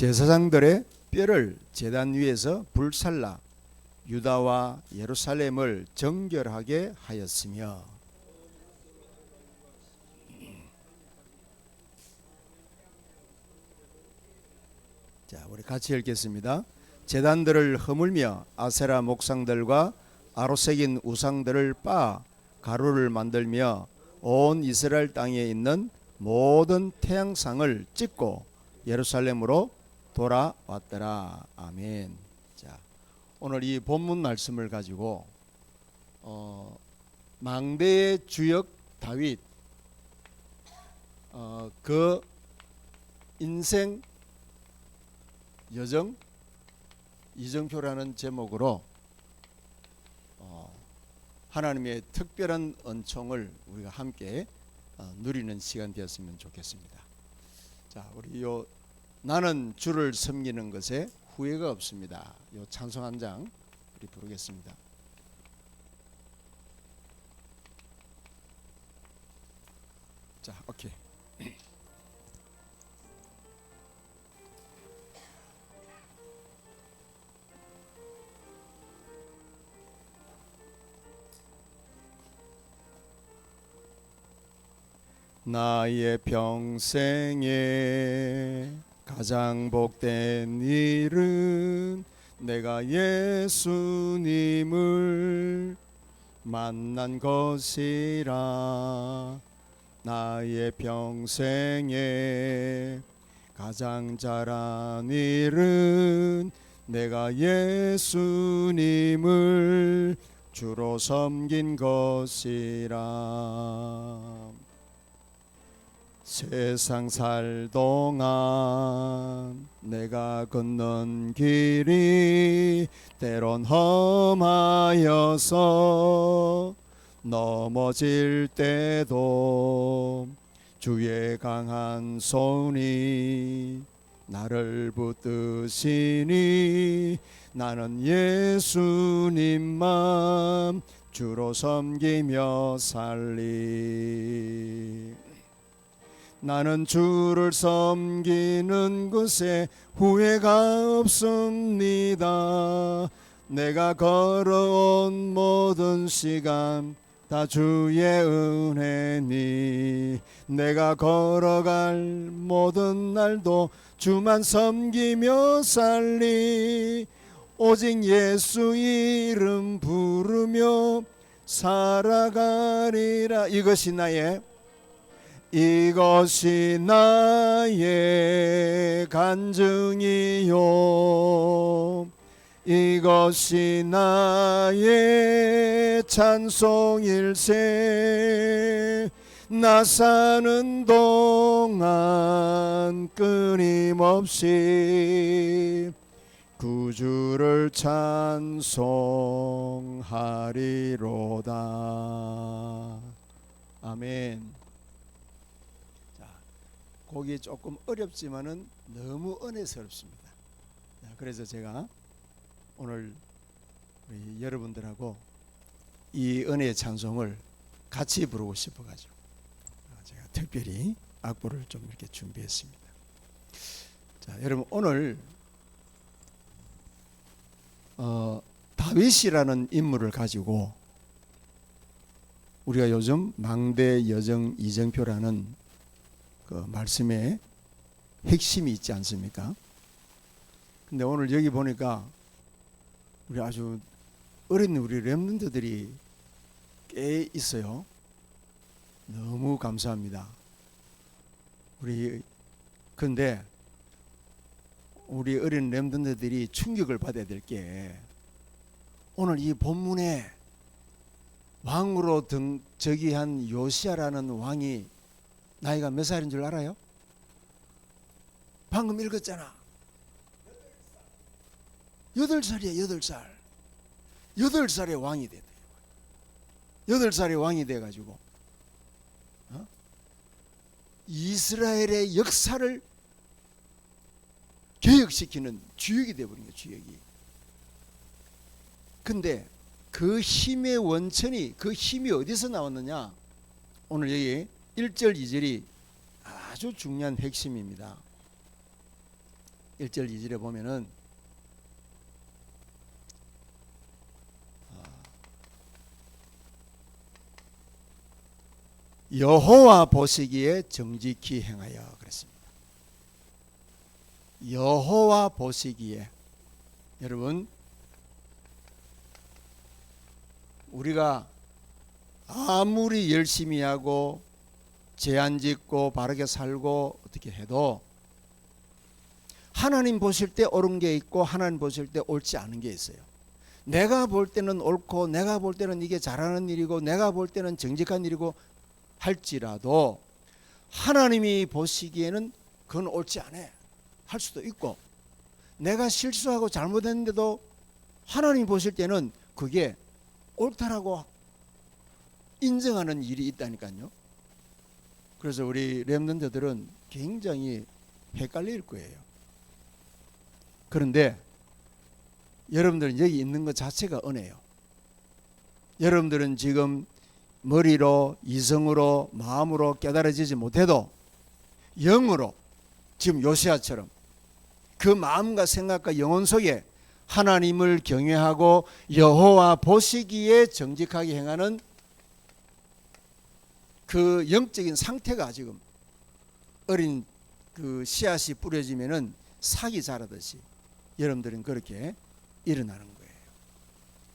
제사장들의 뼈를 제단 위에서 불살라 유다와 예루살렘을 정결하게 하였으며. 자, 우리 같이 읽겠습니다. 제단들을 허물며 아세라 목상들과 아로새긴 우상들을 빻아 가루를 만들며 온 이스라엘 땅에 있는 모든 태양상을 찍고 예루살렘으로 돌아왔더라. 아멘. 자, 오늘 이 본문 말씀을 가지고 망대의 주역 다윗 그 인생 여정 이정표라는 제목으로 하나님의 특별한 은총을 우리가 함께 누리는 시간 되었으면 좋겠습니다. 자, 우리 나는 주를 섬기는 것에 후회가 없습니다. 요 찬송 한 장 우리 부르겠습니다. 자, 오케이. 나의 평생에 가장 복된 일은 내가 예수님을 만난 것이라. 나의 평생에 가장 잘한 일은 내가 예수님을 주로 섬긴 것이라. 세상 살 동안 내가 걷는 길이 때론 험하여서 넘어질 때도 주의 강한 손이 나를 붙드시니 나는 예수님만 주로 섬기며 살리. 나는 주를 섬기는 것에 후회가 없습니다. 내가 걸어온 모든 시간 다 주의 은혜니 내가 걸어갈 모든 날도 주만 섬기며 살리. 오직 예수 이름 부르며 살아가리라. 이것이 나의 간증이요, 이것이 나의 찬송일세. 나 사는 동안 끊임없이 구주를 찬송하리로다. 아멘. 곡이 조금 어렵지만은 너무 은혜스럽습니다. 그래서 제가 오늘 우리 여러분들하고 이 은혜의 찬송을 같이 부르고 싶어가지고 제가 특별히 악보를 좀 이렇게 준비했습니다. 자, 여러분 오늘 다윗이라는 인물을 가지고 우리가 요즘 망대 여정 이정표라는 그 말씀에 핵심이 있지 않습니까? 근데 오늘 여기 보니까 우리 아주 어린 우리 렘넌트들이 꽤 있어요. 너무 감사합니다. 근데 우리 어린 렘넌트들이 충격을 받아야 될 게 오늘 이 본문에 왕으로 즉위한 요시야라는 왕이 나이가 몇 살인 줄 알아요? 방금 읽었잖아. 8살이야. 8살. 8살에 왕이 됐대. 8살에 왕이 돼가지고 이스라엘의 역사를 개혁시키는 주역이 돼버린 거예요. 주역이. 근데 그 힘의 원천이, 그 힘이 어디서 나왔느냐? 오늘 여기 1절 2절이 아주 중요한 핵심입니다. 1절 2절에 보면은 여호와 보시기에 정직히 행하여 그랬습니다. 여호와 보시기에. 여러분, 우리가 아무리 열심히 하고 제한 짓고 바르게 살고 어떻게 해도 하나님 보실 때 옳은 게 있고 하나님 보실 때 옳지 않은 게 있어요. 내가 볼 때는 옳고 내가 볼 때는 이게 잘하는 일이고 내가 볼 때는 정직한 일이고 할지라도 하나님이 보시기에는 그건 옳지 않아 할 수도 있고, 내가 실수하고 잘못했는데도 하나님 보실 때는 그게 옳다라고 인정하는 일이 있다니까요. 그래서 우리 렘넌트들은 굉장히 헷갈릴 거예요. 그런데 여러분들은 여기 있는 것 자체가 은혜예요. 여러분들은 지금 머리로, 이성으로, 마음으로 깨달아지지 못해도 영으로 지금 요시야처럼 그 마음과 생각과 영혼 속에 하나님을 경외하고 여호와 보시기에 정직하게 행하는 그 영적인 상태가 지금 어린 그 씨앗이 뿌려지면은 싹이 자라듯이 여러분들은 그렇게 일어나는 거예요.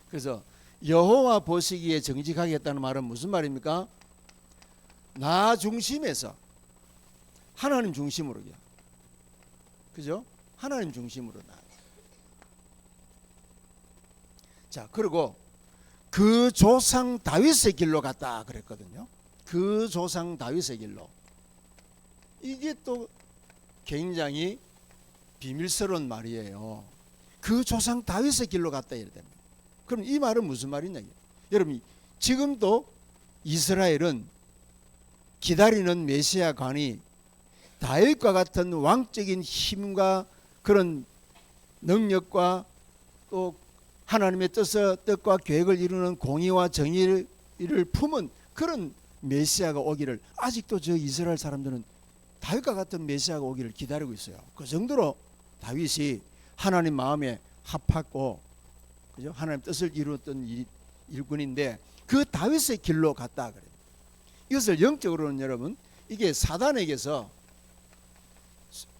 그래서 여호와 보시기에 정직하게 했다는 말은 무슨 말입니까? 나 중심에서 하나님 중심으로, 그죠? 하나님 중심으로 나. 자, 그리고 그 조상 다윗의 길로 갔다 그랬거든요. 그 조상 다윗의 길로. 이게 또 굉장히 비밀스러운 말이에요. 그 조상 다윗의 길로 갔다 이래야 됩니다. 그럼 이 말은 무슨 말이냐? 여러분, 지금도 이스라엘은 기다리는 메시아 관이 다윗과 같은 왕적인 힘과 그런 능력과 또 하나님의 뜻과 계획을 이루는 공의와 정의를 품은 그런 메시아가 오기를, 아직도 저 이스라엘 사람들은 다윗과 같은 메시아가 오기를 기다리고 있어요. 그 정도로 다윗이 하나님 마음에 합하고, 그죠? 하나님 뜻을 이루었던 일꾼인데 그 다윗의 길로 갔다 그래요. 이것을 영적으로는 여러분, 이게 사단에게서,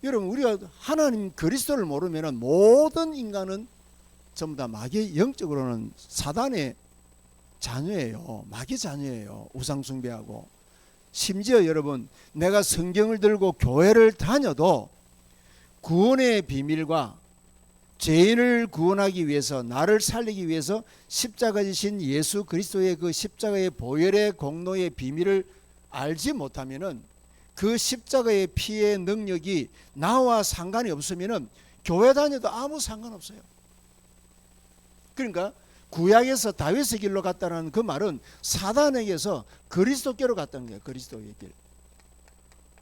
여러분 우리가 하나님 그리스도를 모르면 모든 인간은 전부 다 마귀, 영적으로는 사단의 자녀예요. 마귀 자녀예요. 우상 숭배하고. 심지어 여러분, 내가 성경을 들고 교회를 다녀도 구원의 비밀과 죄인을 구원하기 위해서, 나를 살리기 위해서 십자가 지신 예수 그리스도의 그 십자가의 보혈의 공로의 비밀을 알지 못하면은, 그 십자가의 피의 능력이 나와 상관이 없으면은 교회 다녀도 아무 상관없어요. 그러니까 구약에서 다윗의 길로 갔다는 그 말은 사단에게서 그리스도께로 갔다는 거예요. 그리스도의 길.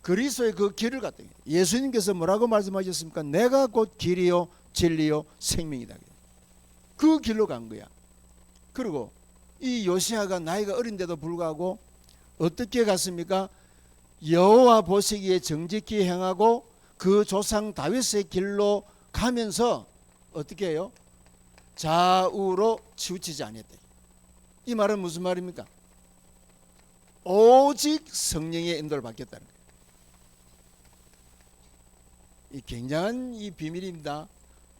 그리스도의 그 길을 갔다는 거예요. 예수님께서 뭐라고 말씀하셨습니까? 내가 곧 길이요 진리요 생명이다. 그 길로 간 거야. 그리고 이 요시야가 나이가 어린데도 불구하고 어떻게 갔습니까? 여호와 보시기에 정직히 행하고 그 조상 다윗의 길로 가면서 어떻게 해요? 좌우로 치우치지 않았다. 이 말은 무슨 말입니까? 오직 성령의 인도를 받겠다는 거예요. 이 굉장한 이 비밀입니다.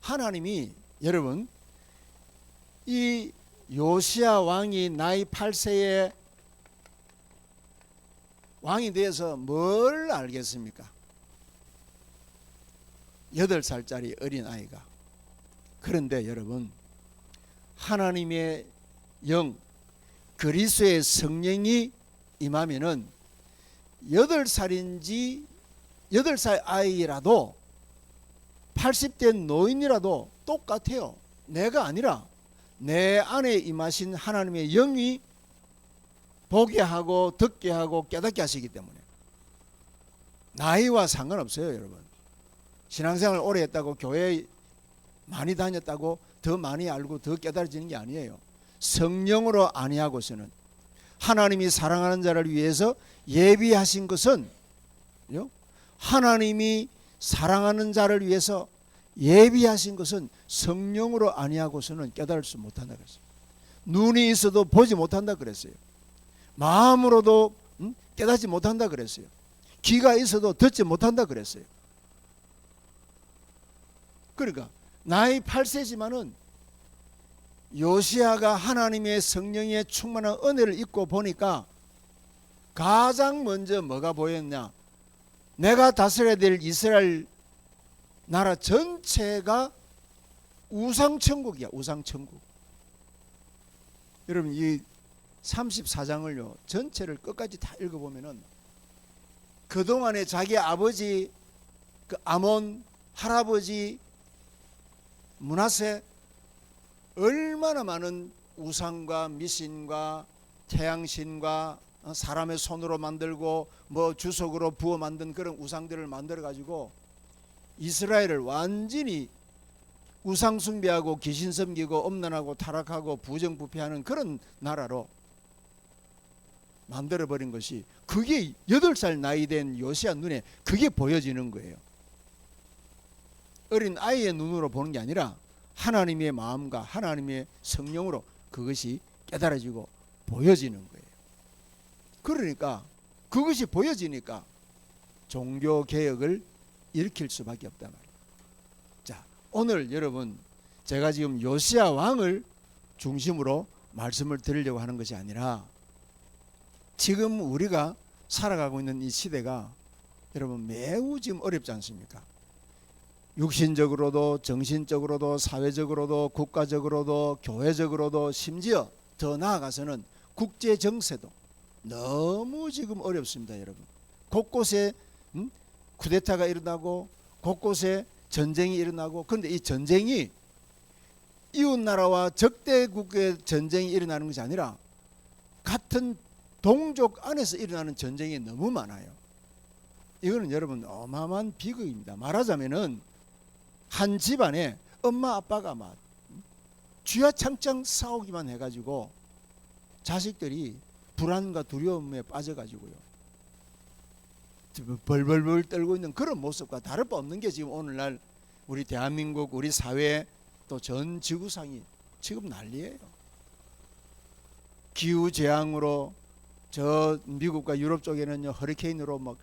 하나님이, 여러분, 이 요시야 왕이 나이 8세에 왕이 되어서 뭘 알겠습니까? 8살짜리 어린아이가. 그런데 여러분, 하나님의 영, 그리스도의 성령이 임하면은 8살인지 8살 아이라도 80대 노인이라도 똑같아요. 내가 아니라 내 안에 임하신 하나님의 영이 보게 하고 듣게 하고 깨닫게 하시기 때문에 나이와 상관없어요. 여러분, 신앙생활 오래 했다고, 교회 많이 다녔다고 더 많이 알고 더 깨달아지는 게 아니에요. 성령으로 안위하고서는 하나님이 사랑하는 자를 위해서 예비하신 것은 하나님이 사랑하는 자를 위해서 예비하신 것은 성령으로 아니하고서는 깨달을 수 못한다 그랬어요. 눈이 있어도 보지 못한다 그랬어요. 마음으로도 깨닫지 못한다 그랬어요. 귀가 있어도 듣지 못한다 그랬어요. 그러니까 나이 8세지만은 요시야가 하나님의 성령의 충만한 은혜를 입고 보니까 가장 먼저 뭐가 보였냐? 내가 다스려야 될 이스라엘 나라 전체가 우상천국이야. 우상천국. 여러분 이 34장을요 전체를 끝까지 다 읽어보면은 그동안에 자기 아버지 그 아몬 할아버지 므낫세 얼마나 많은 우상과 미신과 태양신과 사람의 손으로 만들고 뭐 주석으로 부어 만든 그런 우상들을 만들어 가지고 이스라엘을 완전히 우상 숭배하고 귀신 섬기고 엄난하고 타락하고 부정부패하는 그런 나라로 만들어 버린 것이 그게 8살 나이 된 요시야 눈에 그게 보여지는 거예요. 어린 아이의 눈으로 보는 게 아니라 하나님의 마음과 하나님의 성령으로 그것이 깨달아지고 보여지는 거예요. 그러니까 그것이 보여지니까 종교개혁을 일으킬 수밖에 없단 말이에요. 자, 오늘 여러분 제가 지금 요시야 왕을 중심으로 말씀을 드리려고 하는 것이 아니라 지금 우리가 살아가고 있는 이 시대가 여러분 매우 지금 어렵지 않습니까? 육신적으로도 정신적으로도 사회적으로도 국가적으로도 교회적으로도 심지어 더 나아가서는 국제 정세도 너무 지금 어렵습니다. 여러분 곳곳에 쿠데타가 일어나고 곳곳에 전쟁이 일어나고 그런데 이 전쟁이 이웃나라와 적대국의 전쟁이 일어나는 것이 아니라 같은 동족 안에서 일어나는 전쟁이 너무 많아요. 이거는 여러분 어마어마한 비극입니다. 말하자면은 한 집안에 엄마 아빠가 막 쥐야창창 싸우기만 해가지고 자식들이 불안과 두려움에 빠져가지고요 벌벌벌 떨고 있는 그런 모습과 다를 바 없는 게 지금 오늘날 우리 대한민국 우리 사회 또 전 지구상이 지금 난리예요. 기후재앙으로 저 미국과 유럽 쪽에는요 허리케인으로 막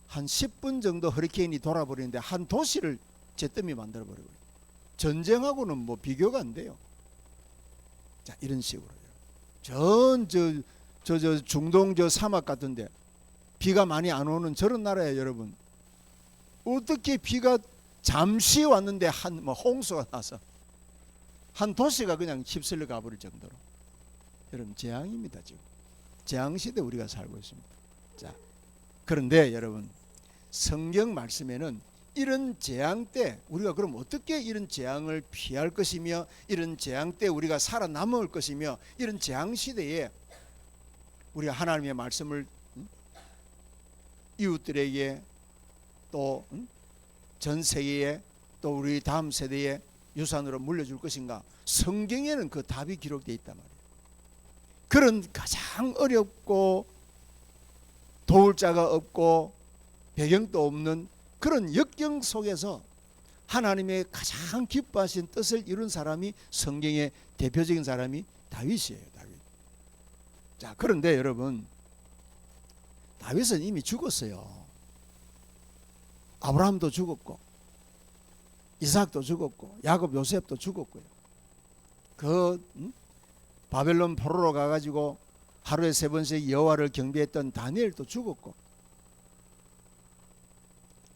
한 10분 정도 허리케인이 돌아버리는데 한 도시를 잿더미 만들어버리고요. 전쟁하고는 뭐 비교가 안 돼요. 자 이런 식으로요. 저 중동 저 사막 같은데 비가 많이 안 오는 저런 나라예요. 여러분 어떻게 비가 잠시 왔는데 한 뭐 홍수가 나서 한 도시가 그냥 휩쓸려 가버릴 정도로 여러분 재앙입니다. 지금 재앙시대 우리가 살고 있습니다. 자 그런데 여러분 성경 말씀에는 이런 재앙 때 우리가 그럼 어떻게 이런 재앙을 피할 것이며 이런 재앙 때 우리가 살아남을 것이며 이런 재앙 시대에 우리가 하나님의 말씀을 이웃들에게 또 전 세계에 또 우리 다음 세대에 유산으로 물려줄 것인가? 성경에는 그 답이 기록되어 있단 말이에요. 그런 가장 어렵고 도울 자가 없고 배경도 없는 그런 역경 속에서 하나님의 가장 기뻐하신 뜻을 이룬 사람이 성경의 대표적인 사람이 다윗이에요. 다윗. 자, 그런데 여러분 다윗은 이미 죽었어요. 아브라함도 죽었고 이삭도 죽었고 야곱 요셉도 죽었고요. 바벨론 포로로 가가지고 하루에 3번씩 여호와를 경배했던 다니엘도 죽었고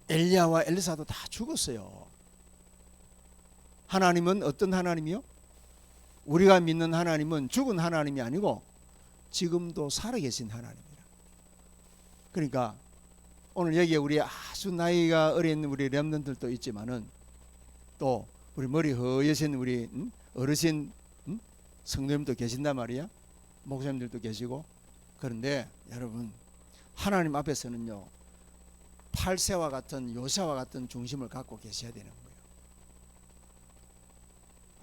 엘리야와 엘리사도 다 죽었어요. 하나님은 어떤 하나님이요? 우리가 믿는 하나님은 죽은 하나님이 아니고 지금도 살아계신 하나님이라. 그러니까 오늘 여기에 우리 아주 나이가 어린 우리 렘넌트들도 있지만은 또 우리 머리 허여신 우리 어르신 성도님도 계신단 말이야. 목사님들도 계시고. 그런데 여러분 하나님 앞에서는요 8세와 같은 요시야와 같은 중심을 갖고 계셔야 되는 거예요.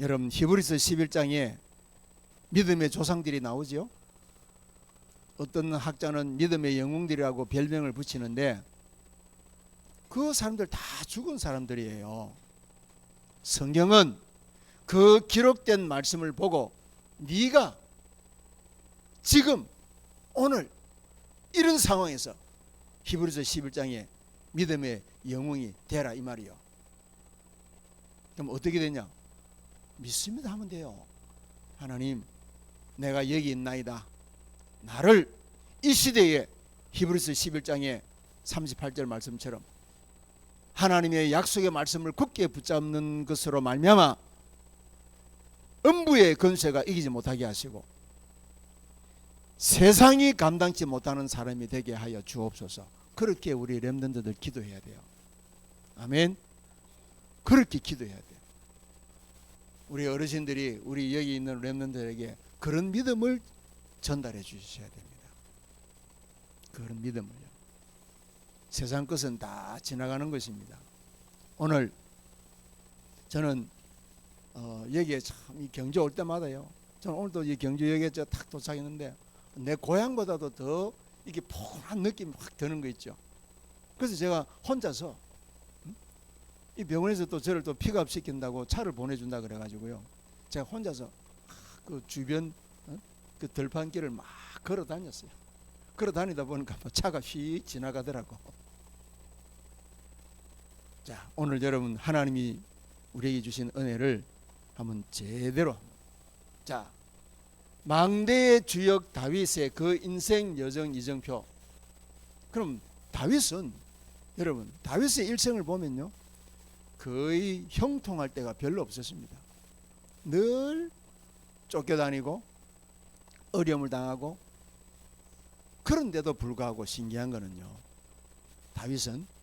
여러분 히브리서 11장에 믿음의 조상들이 나오죠. 어떤 학자는 믿음의 영웅들이라고 별명을 붙이는데 그 사람들 다 죽은 사람들이에요. 성경은 그 기록된 말씀을 보고 네가 지금 오늘 이런 상황에서 히브리서 11장에 믿음의 영웅이 되라 이 말이요. 그럼 어떻게 되냐? 믿습니다 하면 돼요. 하나님, 내가 여기 있나이다. 나를 이 시대에 히브리서 11장의 38절 말씀처럼 하나님의 약속의 말씀을 굳게 붙잡는 것으로 말미암아 음부의 권세가 이기지 못하게 하시고 세상이 감당치 못하는 사람이 되게 하여 주옵소서. 그렇게 우리 렘넌트들 기도해야 돼요. 아멘. 그렇게 기도해야 돼요. 우리 어르신들이 우리 여기 있는 렘넌트들에게 그런 믿음을 전달해 주셔야 됩니다. 그런 믿음을요. 세상 것은 다 지나가는 것입니다. 오늘 저는 여기에 참 이 경주 올 때마다요. 저는 오늘도 이 경주역에 탁 도착했는데 내 고향보다도 더 이게 포근한 느낌이 확 드는 거 있죠. 그래서 제가 혼자서 이 병원에서 또 저를 또 픽업 시킨다고 차를 보내준다 그래가지고요. 제가 혼자서 그 주변 그 들판길을 막 걸어 다녔어요. 걸어 다니다 보니까 차가 휙 지나가더라고. 자, 오늘 여러분 하나님이 우리에게 주신 은혜를 한번 제대로. 자, 망대의 주역 다윗의 그 인생 여정 이정표. 그럼 다윗은 여러분 다윗의 일생을 보면요 거의 형통할 때가 별로 없었습니다. 늘 쫓겨다니고 어려움을 당하고, 그런데도 불구하고 신기한 거는요, 다윗은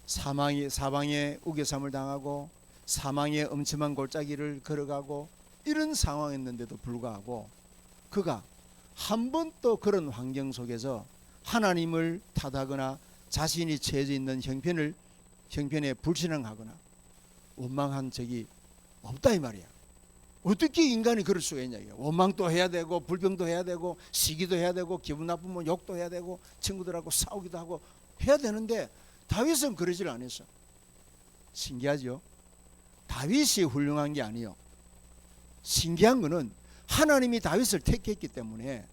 사방에 우겨삼을 당하고 사망의 엄침한 골짜기를 걸어가고 이런 상황이었는데도 불구하고 그가 한 번도 그런 환경 속에서 하나님을 탓하거나 자신이 처해져 있는 형편에 불신앙하거나 원망한 적이 없다 이 말이야. 어떻게 인간이 그럴 수가 있냐. 원망도 해야 되고 불평도 해야 되고 시기도 해야 되고 기분 나쁘면 욕도 해야 되고 친구들하고 싸우기도 하고 해야 되는데 다윗은 그러질 않았어. 신기하죠. 다윗이 훌륭한 게 아니요, 신기한 거는 하나님이 다윗을 택했기 때문에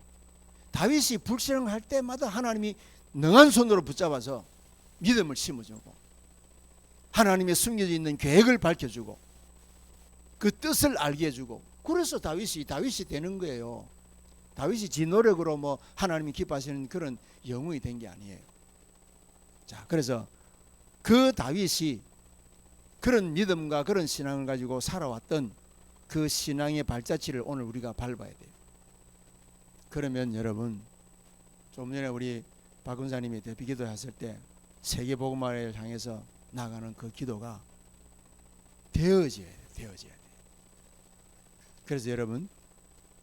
다윗이 불신앙할 때마다 하나님이 능한 손으로 붙잡아서 믿음을 심어주고 하나님의 숨겨져 있는 계획을 밝혀주고 그 뜻을 알게 해주고, 그래서 다윗이 되는 거예요. 다윗이 지 노력으로 뭐 하나님이 기뻐하시는 그런 영웅이 된 게 아니에요. 자, 그래서 그 다윗이 그런 믿음과 그런 신앙을 가지고 살아왔던 그 신앙의 발자취를 오늘 우리가 밟아야 돼요. 그러면 여러분, 좀 전에 우리 박 군사님이 대피 기도했을 때 세계복음화를 향해서 나가는 그 기도가 되어져야 돼. 그래서 여러분,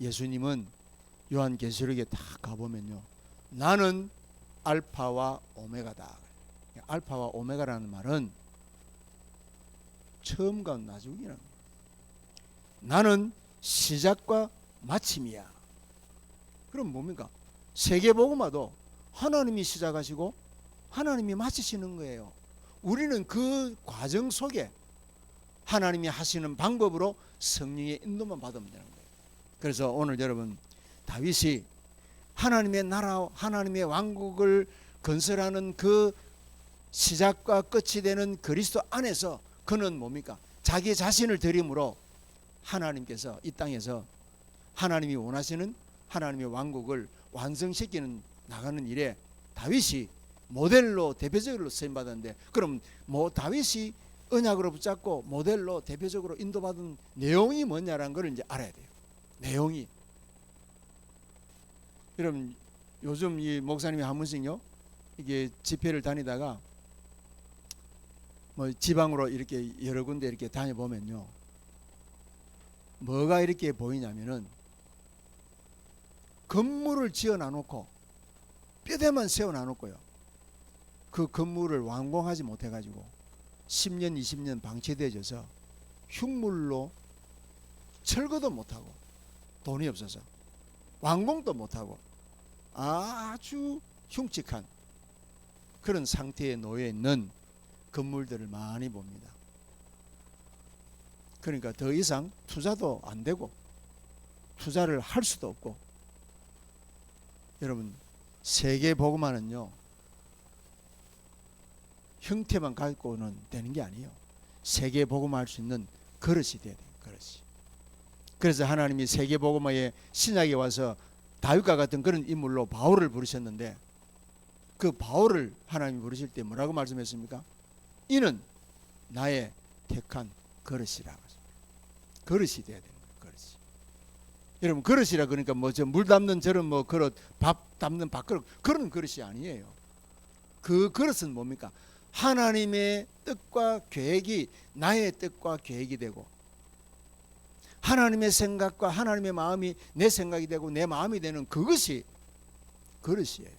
예수님은 요한계시록에 다 가보면요, 나는 알파와 오메가다. 알파와 오메가라는 말은 처음과 나중이라는 거예요. 나는 시작과 마침이야. 그럼 뭡니까? 세계복음화도 하나님이 시작하시고 하나님이 마치시는 거예요. 우리는 그 과정 속에 하나님이 하시는 방법으로 성령의 인도만 받으면 되는 거예요. 그래서 오늘 여러분, 다윗이 하나님의 나라, 하나님의 왕국을 건설하는 그 시작과 끝이 되는 그리스도 안에서 그는 뭡니까? 자기 자신을 드림으로 하나님께서 이 땅에서 하나님이 원하시는 하나님의 왕국을 완성시키는 나가는 일에 다윗이 모델로 대표적으로 쓰임받았는데, 그럼 뭐 다윗이 언약으로 붙잡고 모델로 대표적으로 인도받은 내용이 뭐냐라는 걸 이제 알아야 돼요. 내용이. 여러분, 요즘 이 목사님이 한 번씩요, 이게 집회를 다니다가 뭐 지방으로 이렇게 여러 군데 이렇게 다녀보면요, 뭐가 이렇게 보이냐면은 건물을 지어 놔놓고 뼈대만 세워 놔놓고요, 그 건물을 완공하지 못해가지고 10년 20년 방치되어져서 흉물로 철거도 못하고 돈이 없어서 완공도 못하고 아주 흉측한 그런 상태에 놓여 있는 건물들을 많이 봅니다. 그러니까 더 이상 투자도 안 되고 투자를 할 수도 없고, 여러분 세계 복음화는요 형태만 갖고는 되는 게 아니에요. 세계 복음화할 수 있는 그릇이 돼야 돼요. 그릇이. 그래서 하나님이 세계 복음화의 신약에 와서 다윗과 같은 그런 인물로 바울을 부르셨는데, 그 바울을 하나님이 부르실 때 뭐라고 말씀했습니까? 이는 나의 택한 그릇이라. 그릇이 돼야 되는 거예요. 그릇이. 여러분 그릇이라 그러니까 뭐 저 물 담는 저런 뭐 그릇, 밥 담는 밥그릇, 그런 그릇이 아니에요. 그 그릇은 뭡니까? 하나님의 뜻과 계획이 나의 뜻과 계획이 되고, 하나님의 생각과 하나님의 마음이 내 생각이 되고 내 마음이 되는 그것이 그릇이에요.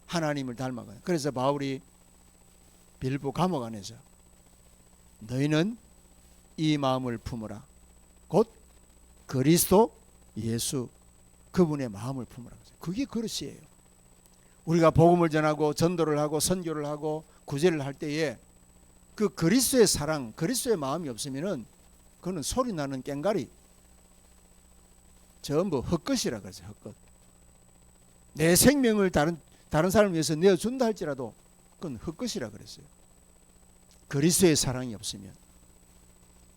하나님을 닮아가요. 그래서 바울이 빌보 감옥 안에서 너희는 이 마음을 품으라. 곧 그리스도 예수 그분의 마음을 품으라. 그게 그릇이에요. 우리가 복음을 전하고 전도를 하고 선교를 하고 구제를 할 때에 그 그리스도의 사랑, 그리스도의 마음이 없으면은 그거는 소리 나는 꽹과리, 전부 헛것이라 그러죠. 헛것. 내 생명을 다른 사람을 위해서 내어준다 할지라도 그건 헛것이라 그랬어요. 그리스도의 사랑이 없으면.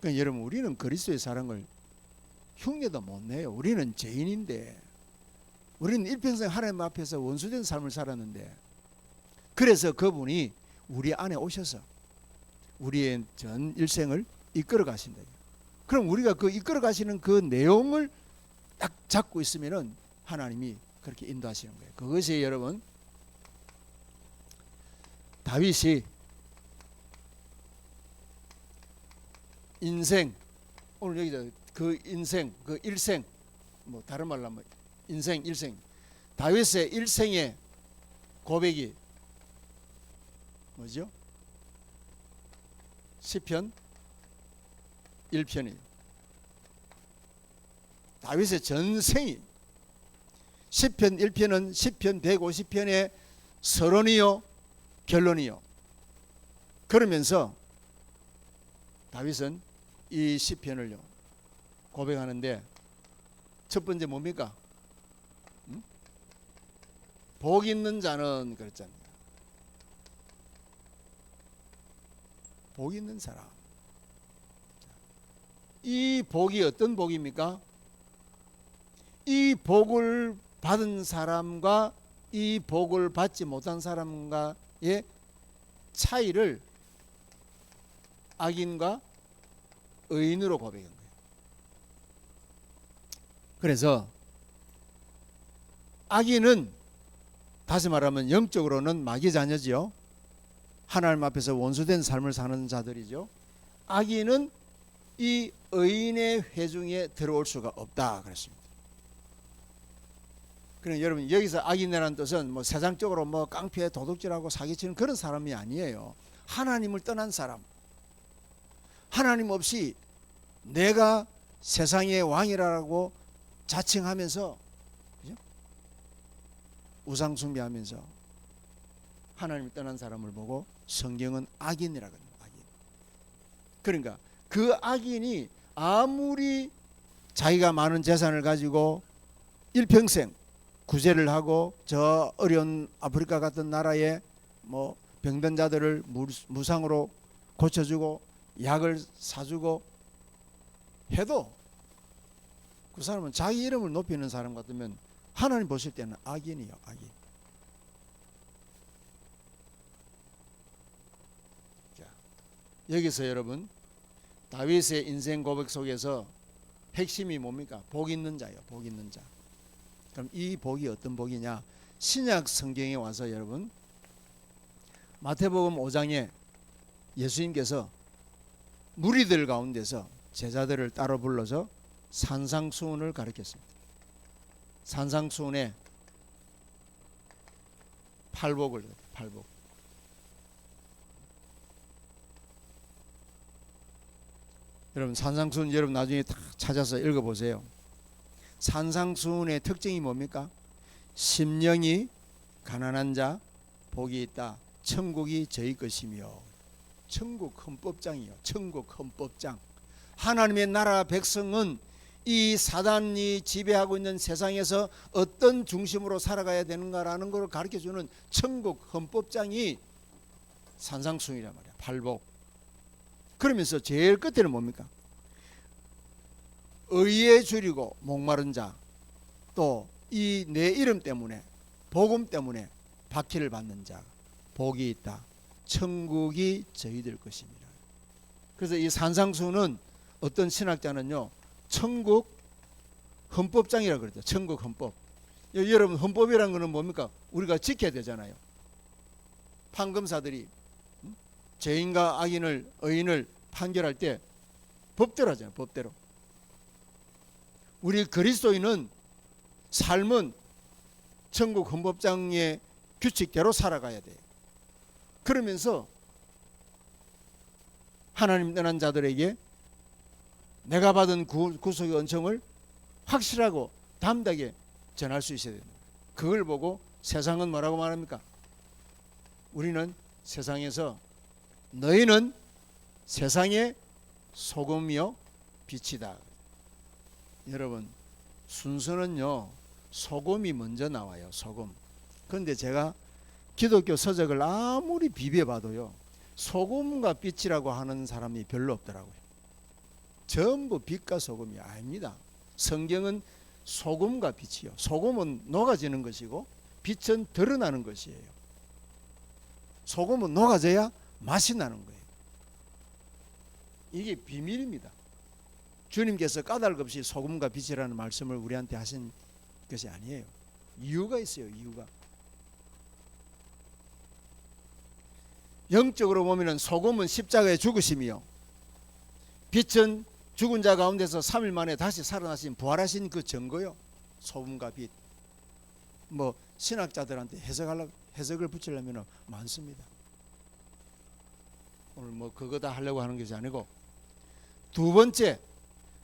그러니까 여러분 우리는 그리스도의 사랑을 흉내도 못 내요. 우리는 죄인인데, 우리는 일평생 하나님 앞에서 원수된 삶을 살았는데, 그래서 그분이 우리 안에 오셔서 우리의 전 일생을 이끌어 가신다. 그럼 우리가 그 이끌어 가시는 그 내용을 딱 잡고 있으면은 하나님이 그렇게 인도하시는 거예요. 그것이 여러분 다윗이 인생, 오늘 여기서 그 인생, 그 일생, 뭐 다른 말로 하면 인생, 일생, 다윗의 일생의 고백이 뭐죠? 시편 1편이에요. 다윗의 전생이, 시편 1편은 시편 150편의 서론이요 결론이요. 그러면서 다윗은 이 시편을요 고백하는데, 첫 번째 뭡니까? 복 있는 자는 그랬잖아요. 복 있는 사람. 이 복이 어떤 복입니까? 이 복을 받은 사람과 이 복을 받지 못한 사람과의 차이를 악인과 의인으로 고백한 거예요. 그래서 악인은 다시 말하면 영적으로는 마귀 자녀지요. 하나님 앞에서 원수된 삶을 사는 자들이죠. 악인은 이 의인의 회중에 들어올 수가 없다 그랬습니다. 그러니까 여러분 여기서 악인이라는 뜻은 뭐 세상적으로 뭐 깡패 도둑질하고 사기치는 그런 사람이 아니에요. 하나님을 떠난 사람, 하나님 없이 내가 세상의 왕이라고 자칭하면서, 그죠? 우상 숭배하면서 하나님을 떠난 사람을 보고 성경은 악인이라고 합니다. 악인. 그러니까 그 악인이 아무리 자기가 많은 재산을 가지고 일평생 구제를 하고 저 어려운 아프리카 같은 나라에 뭐 병든 자들을 무상으로 고쳐주고 약을 사주고 해도 그 사람은 자기 이름을 높이는 사람 같으면 하나님 보실 때는 악인이요. 악인. 자, 여기서 여러분 다윗의 인생 고백 속에서 핵심이 뭡니까? 복 있는 자예요. 복 있는 자. 그럼 이 복이 어떤 복이냐? 신약 성경에 와서 여러분 마태복음 5장에 예수님께서 무리들 가운데서 제자들을 따로 불러서 산상수훈을 가르쳤습니다. 산상수훈의 팔복을, 팔복. 여러분 산상수훈 여러분 나중에 다 찾아서 읽어보세요. 산상수훈의 특징이 뭡니까? 심령이 가난한 자 복이 있다. 천국이 저희 것이며. 천국 헌법장이요. 천국 헌법장. 하나님의 나라 백성은 이 사단이 지배하고 있는 세상에서 어떤 중심으로 살아가야 되는가라는 것을 가르쳐주는 천국 헌법장이 산상수훈이란 말이야. 팔복. 그러면서 제일 끝에는 뭡니까? 의에 줄이고 목마른 자, 또 이 내 이름 때문에, 복음 때문에 박해를 받는 자, 복이 있다. 천국이 저희들 것입니다. 그래서 이 산상수훈은 어떤 신학자는요, 천국 헌법장이라고 그러죠. 천국 헌법. 여러분, 헌법이라는 것은 뭡니까? 우리가 지켜야 되잖아요. 판검사들이 죄인과 악인을, 의인을 판결할 때 법대로 하잖아요. 법대로. 우리 그리스도인은 삶은 천국 헌법장의 규칙대로 살아가야 돼요. 그러면서 하나님 떠난 자들에게 내가 받은 구속의 은총을 확실하고 담대하게 전할 수 있어야 됩니다. 그걸 보고 세상은 뭐라고 말합니까? 우리는 세상에서, 너희는 세상의 소금이요 빛이다. 여러분, 순서는요, 소금이 먼저 나와요. 소금. 그런데 제가 기독교 서적을 아무리 비벼봐도요, 소금과 빛이라고 하는 사람이 별로 없더라고요. 전부 빛과 소금이 아닙니다. 성경은 소금과 빛이요. 소금은 녹아지는 것이고 빛은 드러나는 것이에요. 소금은 녹아져야 맛이 나는 거예요. 이게 비밀입니다. 주님께서 까닭 없이 소금과 빛이라는 말씀을 우리한테 하신 것이 아니에요. 이유가 있어요. 이유가. 영적으로 보면 소금은 십자가에 죽으심이요, 빛은 죽은 자 가운데서 3일 만에 다시 살아나신, 부활하신 그 증거요. 소금과 빛. 뭐 신학자들한테 해석을 붙이려면 많습니다. 오늘 뭐 그거 다 하려고 하는 것이 아니고, 두 번째,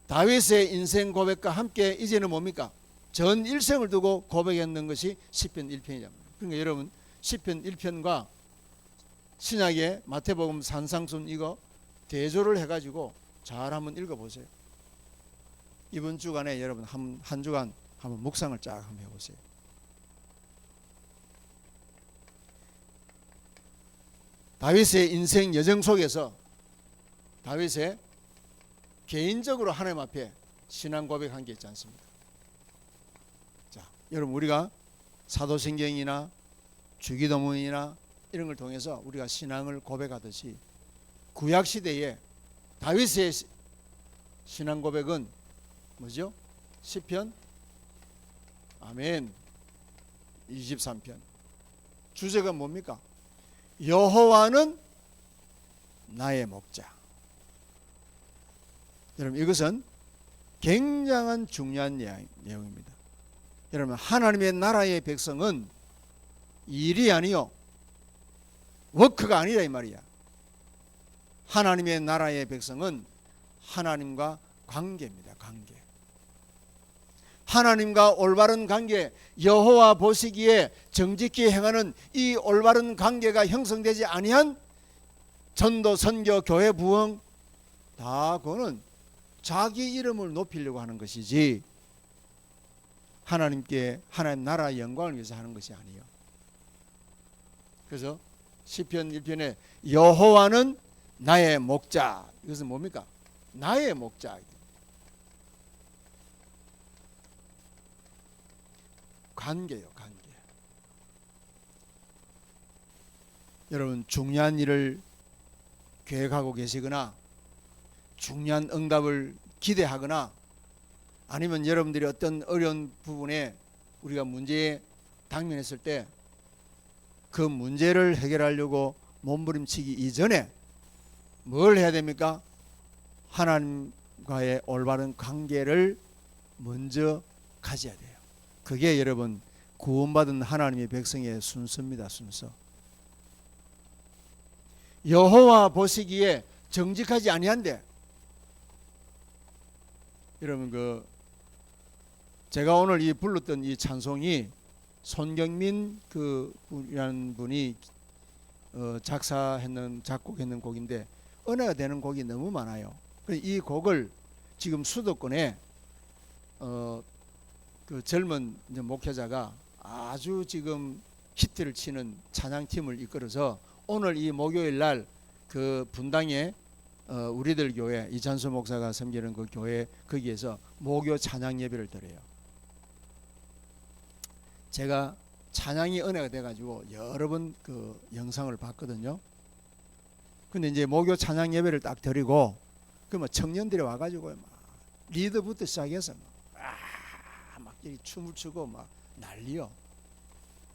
다윗의 인생 고백과 함께 이제는 뭡니까? 전 일생을 두고 고백했는 것이 시편 1편이잖아요. 그러니까 여러분, 시편 1편과 신약의 마태복음 산상순 이거 대조를 해가지고 잘 한번 읽어보세요. 이번 주간에 여러분 한 주간 한번 묵상을 쫙 한번 해보세요. 다윗의 인생 여정 속에서 다윗의 개인적으로 하나님 앞에 신앙 고백한 게 있지 않습니까? 자, 여러분, 우리가 사도신경이나 주기도문이나 이런 걸 통해서 우리가 신앙을 고백하듯이 구약시대에 다윗의 신앙 고백은 뭐죠? 시편, 아멘, 23편. 주제가 뭡니까? 여호와는 나의 목자. 여러분, 이것은 굉장한 중요한 내용입니다. 여러분, 하나님의 나라의 백성은 일이 아니요, 워크가 아니라 이 말이야. 하나님의 나라의 백성은 하나님과 관계입니다. 관계. 하나님과 올바른 관계, 여호와 보시기에 정직히 행하는 이 올바른 관계가 형성되지 아니한 전도, 선교, 교회 부흥, 다 그거는 자기 이름을 높이려고 하는 것이지 하나님께, 하나님 나라의 영광을 위해서 하는 것이 아니에요. 그래서 시편 1편에 여호와는 나의 목자, 이것은 뭡니까? 나의 목자. 관계요, 관계. 여러분, 중요한 일을 계획하고 계시거나 중요한 응답을 기대하거나 아니면 여러분들이 어떤 어려운 부분에 우리가 문제에 당면했을 때 그 문제를 해결하려고 몸부림치기 이전에 뭘 해야 됩니까? 하나님과의 올바른 관계를 먼저 가져야 돼요. 그게 여러분 구원받은 하나님의 백성의 순서입니다. 순서. 여호와 보시기에 정직하지 아니한데, 여러분 제가 오늘 이 불렀던 이 찬송이 손경민 그이라는 분이 작사했는 작곡했는 곡인데 은혜가 되는 곡이 너무 많아요. 이 곡을 지금 수도권에 그 젊은 이제 목회자가 아주 지금 히트를 치는 찬양팀을 이끌어서 오늘 이 목요일 날 그 분당에 우리들 교회 이찬수 목사가 섬기는 그 교회 거기에서 목요 찬양 예배를 드려요. 제가 찬양이 은혜가 돼가지고 여러 번 그 영상을 봤거든요. 근데 이제 목요 찬양 예배를 딱 드리고 그러면 청년들이 와가지고 막 리더부터 시작해서 막 춤을 추고 막 난리요.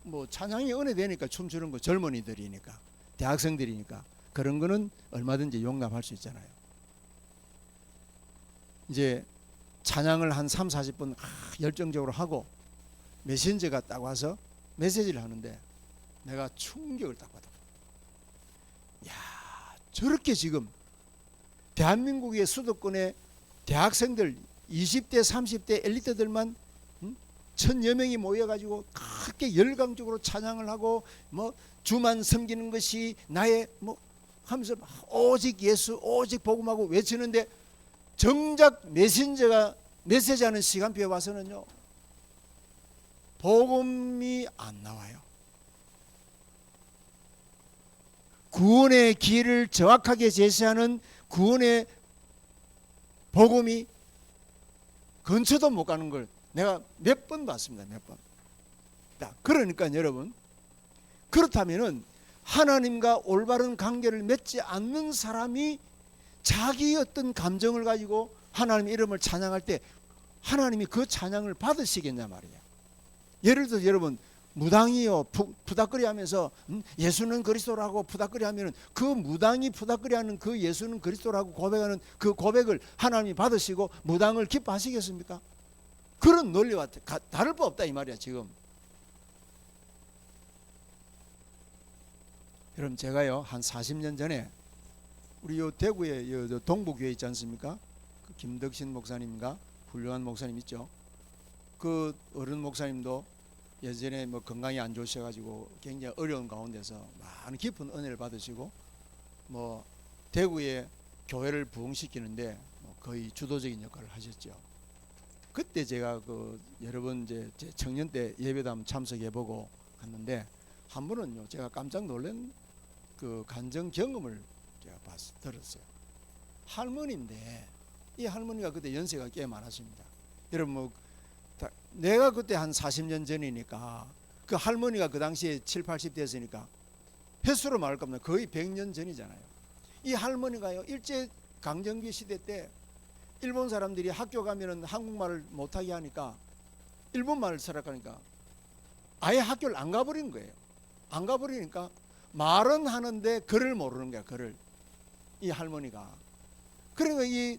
뭐 찬양이 은혜 되니까 춤추는 거 젊은이들이니까 대학생들이니까 그런 거는 얼마든지 용납할 수 있잖아요. 이제 찬양을 한 3, 40분 열정적으로 하고 메신저가 딱 와서 메시지를 하는데 내가 충격을 딱 받아. 야, 저렇게 지금 대한민국의 수도권의 대학생들 20대 30대 엘리트들만 1000여 명이 모여가지고 그렇게 열광적으로 찬양을 하고 뭐 주만 섬기는 것이 나의 뭐 하면서 오직 예수 오직 복음하고 외치는데 정작 메신저가 메시지하는 시간표에 와서는요 복음이 안 나와요. 구원의 길을 정확하게 제시하는 구원의 복음이 근처도 못 가는 걸 내가 몇 번 봤습니다. 몇 번. 그러니까 여러분 그렇다면은 하나님과 올바른 관계를 맺지 않는 사람이 자기 어떤 감정을 가지고 하나님 이름을 찬양할 때 하나님이 그 찬양을 받으시겠냐 말이야. 예를 들어서 여러분 무당이요 푸닥거리 하면서 예수는 그리스도라고 푸닥거리 하면은 그 무당이 푸닥거리 하는 그 예수는 그리스도라고 고백하는 그 고백을 하나님이 받으시고 무당을 기뻐하시겠습니까? 그런 논리와 다를 바 없다 이 말이야 지금. 여러분 제가요 한 40년 전에 우리 요 대구에 요 동부교회 있지 않습니까? 그 김덕신 목사님인가 훌륭한 목사님 있죠. 그 어른 목사님도 예전에 뭐 건강이 안 좋으셔가지고 굉장히 어려운 가운데서 많은 깊은 은혜를 받으시고 뭐 대구에 교회를 부흥시키는데 뭐 거의 주도적인 역할을 하셨죠. 그때 제가 그 여러 번 이제 제 청년 때 예배담 참석해보고 갔는데 한 번은요 제가 깜짝 놀란 그 간증 경험을 제가 들었어요. 할머니인데 이 할머니가 그때 연세가 꽤 많으십니다. 여러분 뭐 내가 그때 한 40년 전이니까 그 할머니가 그 당시에 7, 80대였으니까 횟수로 말할 겁니다. 거의 100년 전이잖아요. 이 할머니가요 일제 강점기 시대 때 일본 사람들이 학교 가면은 한국말을 못하게 하니까 일본말을 쓰라니까 아예 학교를 안 가버린 거예요. 안 가버리니까 말은 하는데 글을 모르는 거야. 글을 이 할머니가. 그러니까 이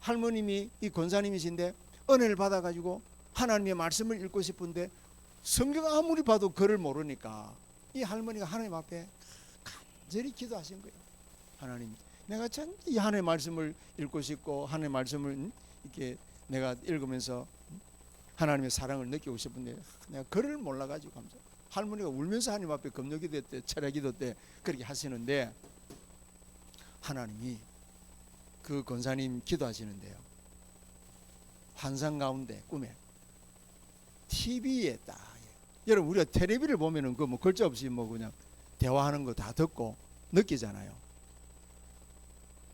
할머님이 이 권사님이신데 은혜를 받아가지고 하나님의 말씀을 읽고 싶은데 성경 아무리 봐도 글을 모르니까 이 할머니가 하나님 앞에 간절히 기도하신 거예요. 하나님 내가 참 이 하나님의 말씀을 읽고 싶고 하나님의 말씀을 이렇게 내가 읽으면서 하나님의 사랑을 느끼고 싶은데 내가 글을 몰라가지고 감사. 할머니가 울면서 하나님 앞에 금요기도 때 철야기도 때 그렇게 하시는데 하나님이 그 권사님 기도하시는데요 환상 가운데 꿈에 TV에 딱 여러분 우리가 텔레비를 보면은 그 뭐 글자 없이 뭐 그냥 대화하는 거 다 듣고 느끼잖아요.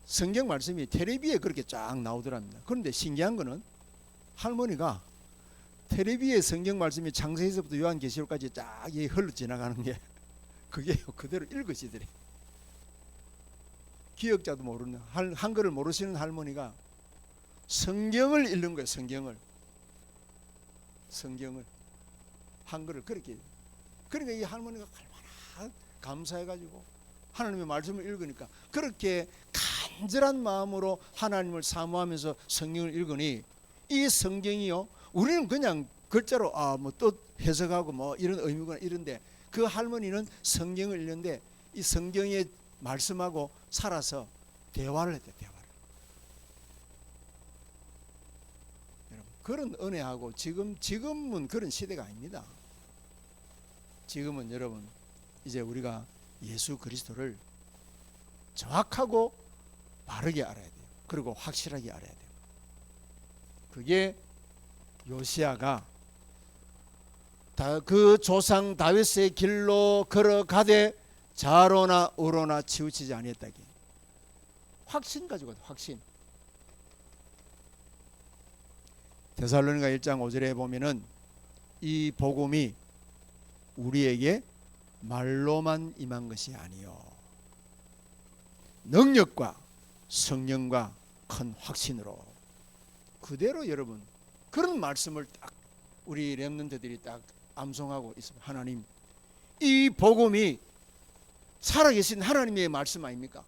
성경 말씀이 텔레비에 그렇게 쫙 나오더랍니다. 그런데 신기한 거는 할머니가 텔레비에 성경 말씀이 창세기서부터 요한계시록까지 쫙 흘러 지나가는 게 그게 그대로 읽으시더래. 기억자도 모르는 한글을 모르시는 할머니가 성경을 읽는 거예요. 성경을 한글을 그렇게. 그러니까 이 할머니가 얼마나 감사해가지고 하나님의 말씀을 읽으니까 그렇게 간절한 마음으로 하나님을 사모하면서 성경을 읽으니 이 성경이요 우리는 그냥 글자로 뭐 뜻 해석하고 뭐 이런 의미구나 이런데 그 할머니는 성경을 읽는데 이 성경의 말씀하고 살아서 대화를 했대. 대화를. 여러분 그런 은혜하고 지금은 그런 시대가 아닙니다. 지금은 여러분 이제 우리가 예수 그리스도를 정확하고 바르게 알아야 돼요. 그리고 확실하게 알아야 돼요. 그게 요시야가 그 조상 다윗의 길로 걸어가되 좌로나 우로나 치우치지 아니했다기. 확신 가지고 확신. 데살로니가 1장 5절에 보면은 이 복음이 우리에게 말로만 임한 것이 아니요 능력과 성령과 큰 확신으로 그대로 여러분 그런 말씀을 딱 우리 렘넌트들이 딱 암송하고 있습니다. 하나님, 이 복음이 살아계신 하나님의 말씀 아닙니까?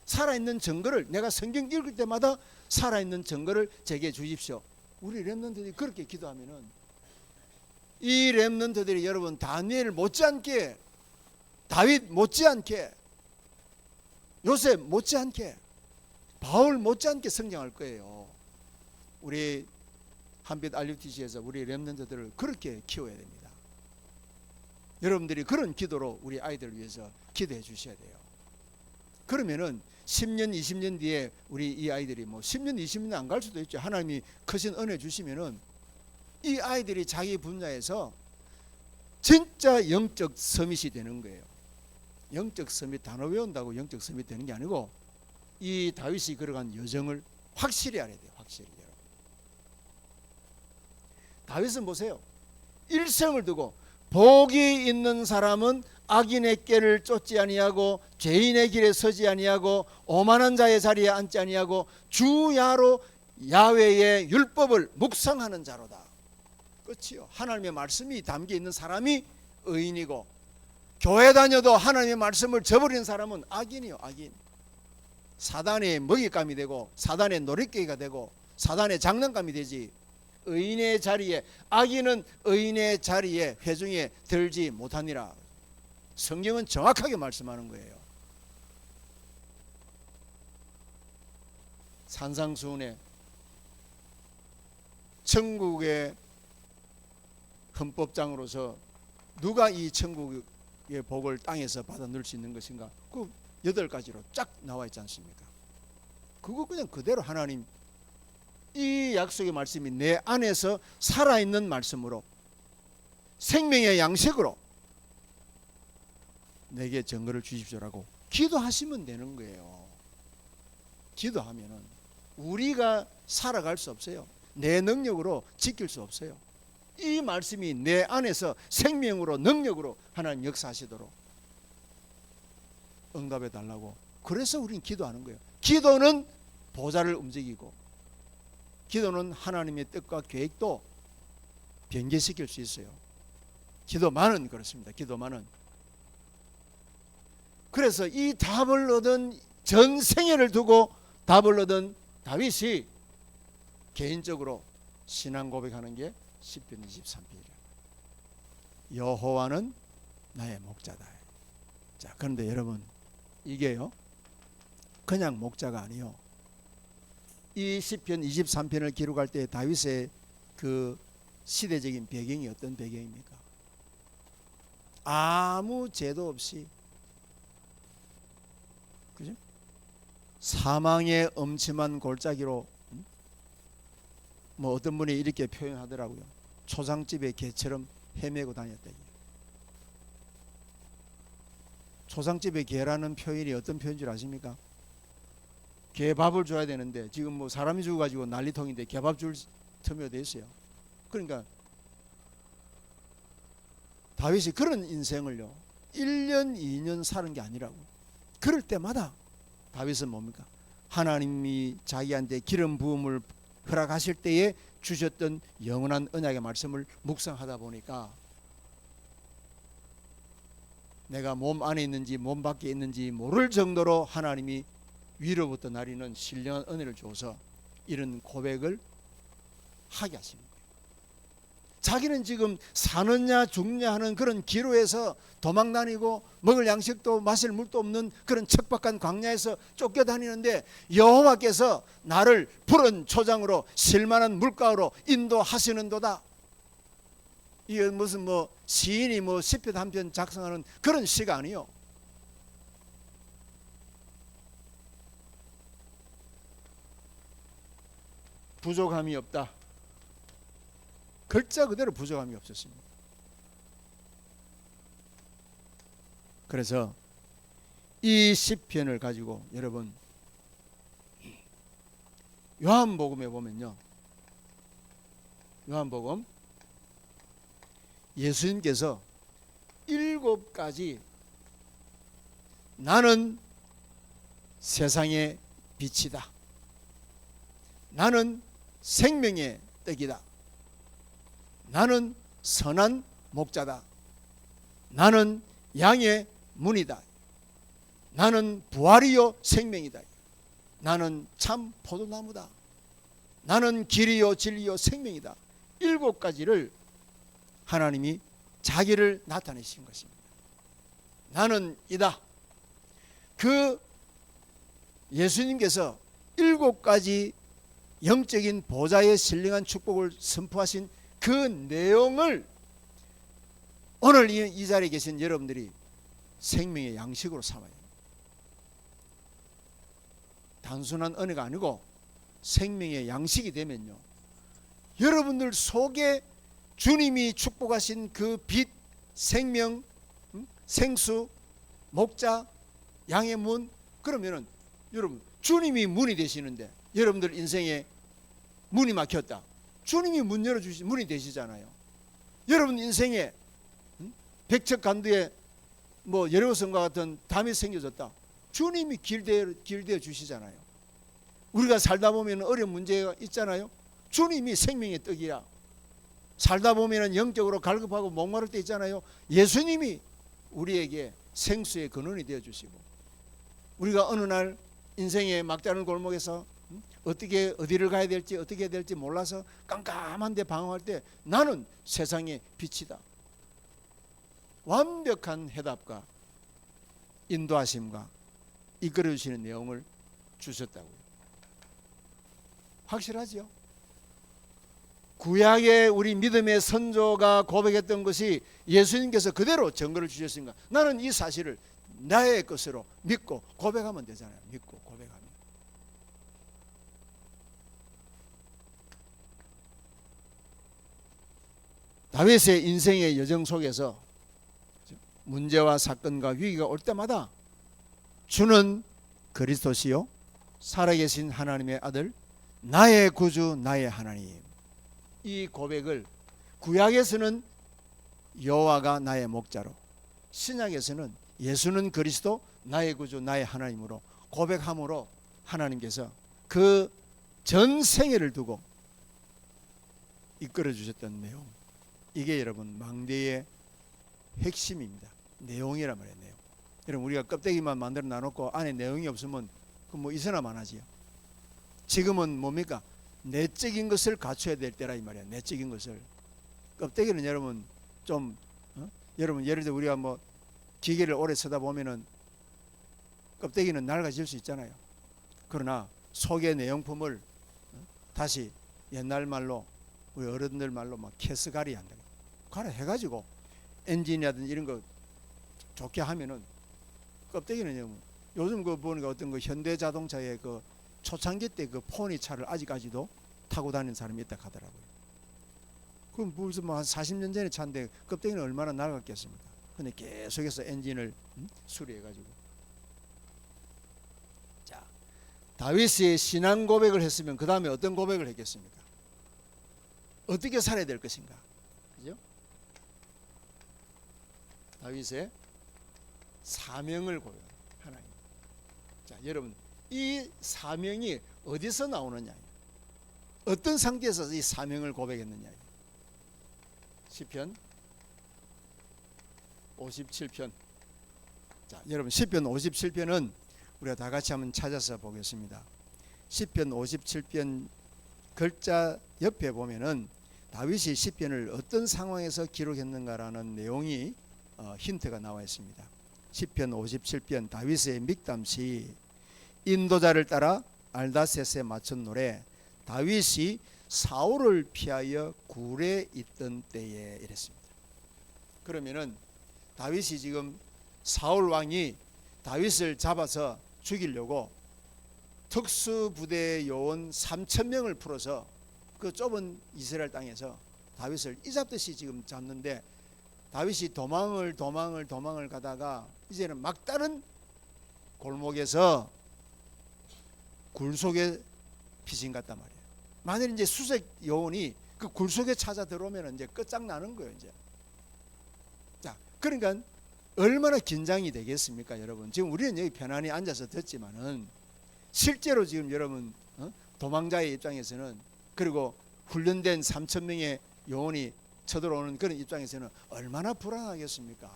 살아있는 증거를 내가 성경 읽을 때마다 살아있는 증거를 제게 주십시오. 우리 렘넌트들이 그렇게 기도하면은 이 렘넌트들이 여러분 다니엘 못지않게 다윗 못지않게 요셉 못지않게 바울 못지않게 성장할 거예요. 우리 한빛 RUTC에서 우리 렘넌트들을 그렇게 키워야 됩니다. 여러분들이 그런 기도로 우리 아이들을 위해서 기도해 주셔야 돼요. 그러면은 10년 20년 뒤에 우리 이 아이들이 뭐 10년 20년 안 갈 수도 있죠. 하나님이 크신 은혜 주시면은 이 아이들이 자기 분야에서 진짜 영적 서밋이 되는 거예요. 영적 서밋 단어 외운다고 영적 서밋 되는 게 아니고 이 다윗이 걸어간 여정을 확실히 알아야 돼요. 확실히. 여러분. 다윗은 보세요. 일생을 두고 복이 있는 사람은 악인의 꾀를 쫓지 아니하고 죄인의 길에 서지 아니하고 오만한 자의 자리에 앉지 아니하고 주야로 야훼의 율법을 묵상하는 자로다. 끝이요. 하나님의 말씀이 담겨 있는 사람이 의인이고 교회 다녀도 하나님의 말씀을 저버리는 사람은 악인이요. 악인. 사단의 먹잇감이 되고 사단의 놀이개가 되고 사단의 장난감이 되지. 의인의 자리에 악인은 의인의 자리에 회중에 들지 못하니라. 성경은 정확하게 말씀하는 거예요. 산상수훈에 천국의 헌법장으로서 누가 이 천국의 복을 땅에서 받아 누릴 수 있는 것인가? 그 8가지로 쫙 나와 있지 않습니까? 그거 그냥 그대로 하나님 이 약속의 말씀이 내 안에서 살아있는 말씀으로 생명의 양식으로 내게 증거를 주십시오라고 기도하시면 되는 거예요. 기도하면은 우리가 살아갈 수 없어요. 내 능력으로 지킬 수 없어요. 이 말씀이 내 안에서 생명으로 능력으로 하나님 역사하시도록 응답해 달라고. 그래서 우리는 기도하는 거예요. 기도는 보좌를 움직이고 기도는 하나님의 뜻과 계획도 변개시킬 수 있어요. 기도만은 그렇습니다. 기도만은. 그래서 이 답을 얻은 전 생애를 두고 답을 얻은 다윗이 개인적으로 신앙 고백하는 게 시편 23편이에요. 여호와는 나의 목자다. 자, 그런데 여러분 이게요 그냥 목자가 아니요. 이 시편 23편을 기록할 때 다윗의 그 시대적인 배경이 어떤 배경입니까? 아무 죄도 없이 그죠? 사망의 엄침한 골짜기로 뭐 어떤 분이 이렇게 표현하더라고요. 초상집의 개처럼 헤매고 다녔다. 초상집의 개라는 표현이 어떤 표현인 줄 아십니까? 개 밥을 줘야 되는데 지금 뭐 사람이 죽어가지고 난리통인데 개밥 줄 틈이 어디 있어요. 그러니까 다윗이 그런 인생을요 1년 2년 사는 게 아니라고. 그럴 때마다 다윗은 뭡니까? 하나님이 자기한테 기름 부음을 허락하실 때에 주셨던 영원한 언약의 말씀을 묵상하다 보니까 내가 몸 안에 있는지 몸 밖에 있는지 모를 정도로 하나님이 위로부터 나리는 신령한 은혜를 줘서 이런 고백을 하게 하시는 거예요. 자기는 지금 사느냐 죽느냐 하는 그런 기로에서 도망다니고 먹을 양식도 마실 물도 없는 그런 척박한 광야에서 쫓겨다니는데 여호와께서 나를 푸른 초장으로 실만한 물가로 인도하시는도다. 이게 무슨 뭐 시인이 뭐 시편 한 편 작성하는 그런 시가 아니요. 부족함이 없다. 글자 그대로 부족함이 없었습니다. 그래서 이 시편을 가지고 여러분 요한복음에 보면요, 요한복음 예수님께서 7가지 나는 세상의 빛이다, 나는 생명의 떡이다, 나는 선한 목자다, 나는 양의 문이다, 나는 부활이요 생명이다, 나는 참 포도나무다, 나는 길이요 진리요 생명이다. 7가지를 하나님이 자기를 나타내신 것입니다. 나는 이다. 그 예수님께서 7가지 영적인 보좌에 신령한 축복을 선포하신 그 내용을 오늘 이 자리에 계신 여러분들이 생명의 양식으로 삼아야 합니다. 단순한 은혜가 아니고 생명의 양식이 되면요, 여러분들 속에 주님이 축복하신 그 빛, 생명, 생수, 목자, 양의 문, 그러면은 여러분 주님이 문이 되시는데 여러분들 인생에 문이 막혔다, 주님이 문 열어주시 문이 되시잖아요. 여러분 인생에 백척간두에 뭐 여리고성과 같은 담이 생겨졌다, 주님이 길되어 주시잖아요. 우리가 살다 보면 어려운 문제가 있잖아요. 주님이 생명의 떡이야. 살다 보면 영적으로 갈급하고 목마를 때 있잖아요. 예수님이 우리에게 생수의 근원이 되어 주시고, 우리가 어느 날 인생의 막다른 골목에서 어디를 가야 될지 어떻게 해야 될지 몰라서 깜깜한데 방황할 때 나는 세상의 빛이다. 완벽한 해답과 인도하심과 이끌어 주시는 내용을 주셨다고요. 확실하지요? 구약의 우리 믿음의 선조가 고백했던 것이 예수님께서 그대로 증거를 주셨으니까 나는 이 사실을 나의 것으로 믿고 고백하면 되잖아요. 믿고 고백하면. 다윗의 인생의 여정 속에서 문제와 사건과 위기가 올 때마다 주는 그리스도시요 살아계신 하나님의 아들, 나의 구주 나의 하나님, 이 고백을 구약에서는 여호와가 나의 목자로, 신약에서는 예수는 그리스도 나의 구주 나의 하나님으로 고백함으로 하나님께서 그 전 생애를 두고 이끌어 주셨던 내용, 이게 여러분 망대의 핵심입니다. 내용이란 말이에요. 내용. 여러분 우리가 껍데기만 만들어 놔놓고 안에 내용이 없으면 그 뭐 이서나 만하지요. 지금은 뭡니까? 내적인 것을 갖춰야 될 때라 이 말이야. 내적인 것을. 껍데기는 여러분 좀 여러분 예를 들어 우리가 뭐 기계를 오래 쓰다 보면은 껍데기는 낡아질 수 있잖아요. 그러나 속의 내용품을 다시 옛날 말로 우리 어른들 말로 막 캐스가리 한다. 가라 해가지고 엔진이라든지 이런 거 좋게 하면은 껍데기는 요즘 그 보니까 어떤 그 현대 자동차의 그 초창기 때 그 포니 차를 아직까지도 타고 다니는 사람이 있다 하더라고요. 그럼 벌써 뭐 한 40년 전에 차인데 껍데기는 얼마나 낡았겠습니까? 근데 계속해서 엔진을 수리해가지고. 자, 다윗이 신앙 고백을 했으면 그 다음에 어떤 고백을 했겠습니까? 어떻게 살아야 될 것인가? 그죠? 다윗의 사명을 고백합니다. 하나님. 자, 여러분 이 사명이 어디서 나오느냐? 어떤 상태에서 이 사명을 고백했느냐? 시편 57편. 자, 여러분 시편 57편은 우리가 다 같이 한번 찾아서 보겠습니다. 시편 57편 글자 옆에 보면은 다윗이 시편을 어떤 상황에서 기록했는가라는 내용이 힌트가 나와 있습니다. 시편 57편 다윗의 믹담시, 인도자를 따라 알다셋에 맞춘 노래, 다윗이 사울을 피하여 굴에 있던 때에 이랬습니다. 그러면은 다윗이 지금 사울 왕이 다윗을 잡아서 죽이려고 특수부대 요원 3,000명을 풀어서 그 좁은 이스라엘 땅에서 다윗을 이잡듯이 지금 잡는데, 다윗이 도망을 가다가 이제는 막다른 골목에서 굴 속에 피신 갔단 말이에요. 만일 이제 수색 요원이 그 굴 속에 찾아 들어오면 이제 끝장나는 거예요. 이제. 자, 그러니까 얼마나 긴장이 되겠습니까, 여러분? 지금 우리는 여기 편안히 앉아서 듣지만은 실제로 지금 여러분 도망자의 입장에서는, 그리고 훈련된 3,000명의 요원이 쳐들어오는 그런 입장에서는 얼마나 불안하겠습니까?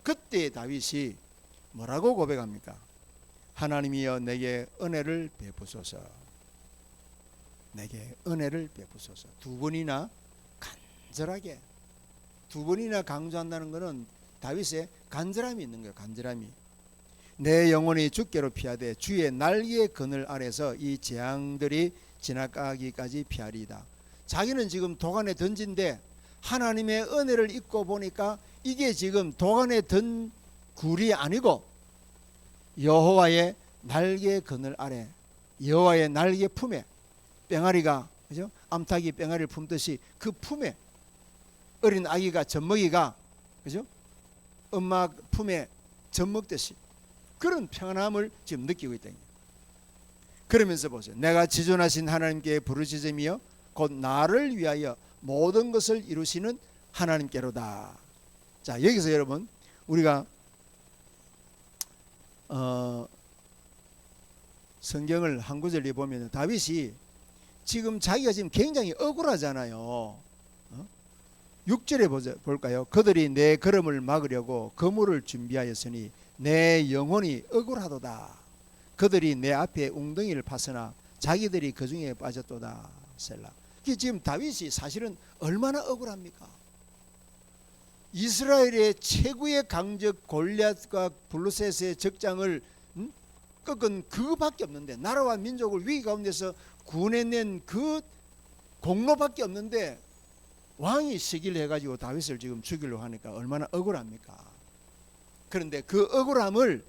그때 다윗이 뭐라고 고백합니까? 하나님이여 내게 은혜를 베푸소서. 내게 은혜를 베푸소서. 두 번이나 간절하게, 두 번이나 강조한다는 것은 다윗의 간절함이 있는 거예요. 간절함이. 내 영혼이 주께로 피하되 주의 날개의 그늘 아래서 이 재앙들이 지나가기까지 피하리이다. 자기는 지금 도간에 던진데 하나님의 은혜를 잊고 보니까 이게 지금 도간에 던 굴이 아니고 여호와의 날개 그늘 아래, 여호와의 날개 품에, 뺑아리가, 그죠? 암탉이 뺑아리를 품듯이 그 품에 어린 아기가 젖먹이가, 그죠? 엄마 품에 젖먹듯이 그런 평안함을 지금 느끼고 있다. 그러면서 보세요. 내가 지존하신 하나님께 부르짖으며 곧 나를 위하여 모든 것을 이루시는 하나님께로다. 자, 여기서 여러분 우리가 성경을 한 구절에 보면 다윗이 지금 자기가 지금 굉장히 억울하잖아요. 6절에 볼까요? 그들이 내 걸음을 막으려고 거물을 준비하였으니 내 영혼이 억울하도다. 그들이 내 앞에 웅덩이를 파서나 자기들이 그 중에 빠졌도다. 셀라. 지금 다윗이 사실은 얼마나 억울합니까? 이스라엘의 최고의 강적 골리앗과 블루셋의 적장을 꺾은 그밖에 없는데, 나라와 민족을 위기 가운데서 구해낸 그 공로밖에 없는데 왕이 시기를 해가지고 다윗을 지금 죽이려고 하니까 얼마나 억울합니까? 그런데 그 억울함을,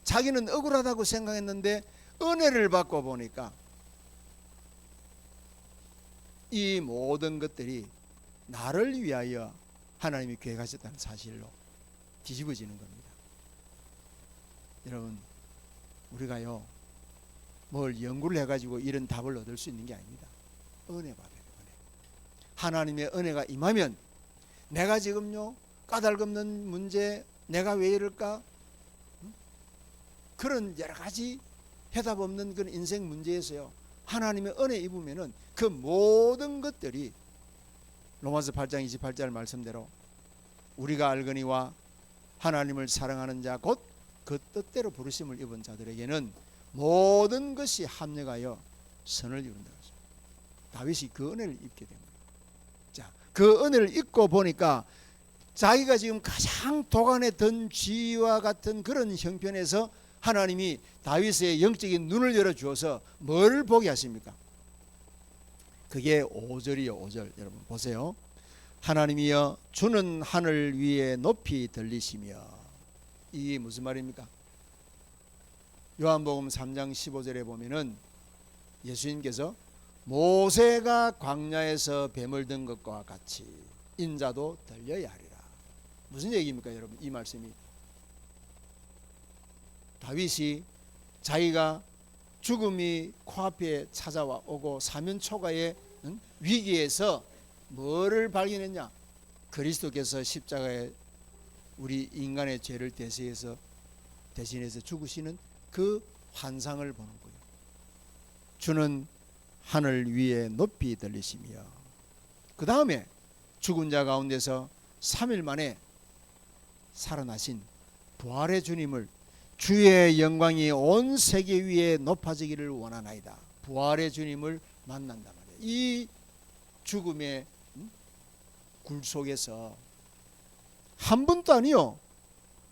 자기는 억울하다고 생각했는데 은혜를 받고 보니까 이 모든 것들이 나를 위하여 하나님이 계획하셨다는 사실로 뒤집어지는 겁니다. 여러분, 우리가요 뭘 연구를 해가지고 이런 답을 얻을 수 있는 게 아닙니다. 은혜 받아야 돼요. 은혜. 하나님의 은혜가 임하면 내가 지금요 까닭없는 문제, 내가 왜 이럴까, 그런 여러 가지 해답 없는 그런 인생 문제에서요 하나님의 은혜 입으면은 그 모든 것들이 로마서 8장 28절 말씀대로 우리가 알거니와 하나님을 사랑하는 자 곧 그 뜻대로 부르심을 입은 자들에게는 모든 것이 합력하여 선을 이룬다. 다윗이 그 은혜를 입게 된 거예요. 자, 그 은혜를 입고 보니까 자기가 지금 가장 도간에 든 쥐와 같은 그런 형편에서 하나님이 다윗의 영적인 눈을 열어주어서 뭘 보게 하십니까? 그게 5절이요. 5절 여러분 보세요. 하나님이여 주는 하늘 위에 높이 들리시며. 이게 무슨 말입니까? 요한복음 3장 15절에 보면은 예수님께서 모세가 광야에서 뱀을 든 것과 같이 인자도 들려야 하리라. 무슨 얘기입니까 여러분? 이 말씀이 다윗이 자기가 죽음이 코앞에 찾아와 오고 사면초가의 위기에서 뭐를 발견했냐? 그리스도께서 십자가에 우리 인간의 죄를 대신해서 죽으시는 그 환상을 보는 거예요. 주는 하늘 위에 높이 들리시며, 그 다음에 죽은 자 가운데서 3일 만에 살아나신 부활의 주님을, 주의 영광이 온 세계 위에 높아지기를 원하나이다. 부활의 주님을 만난단 말이에요. 이 죽음의 굴 속에서 한 번도 아니요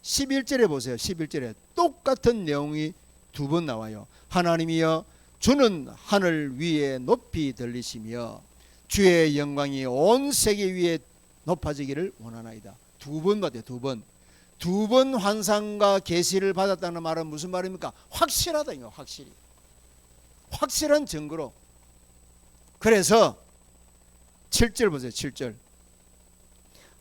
11절에 보세요. 11절에 똑같은 내용이 두 번 나와요. 하나님이여 주는 하늘 위에 높이 들리시며 주의 영광이 온 세계 위에 높아지기를 원하나이다. 두 번 받아요. 두 번. 두 번 환상과 계시를 받았다는 말은 무슨 말입니까? 확실하다 이거 확실히. 확실한 증거로. 그래서 7절 보세요. 7절.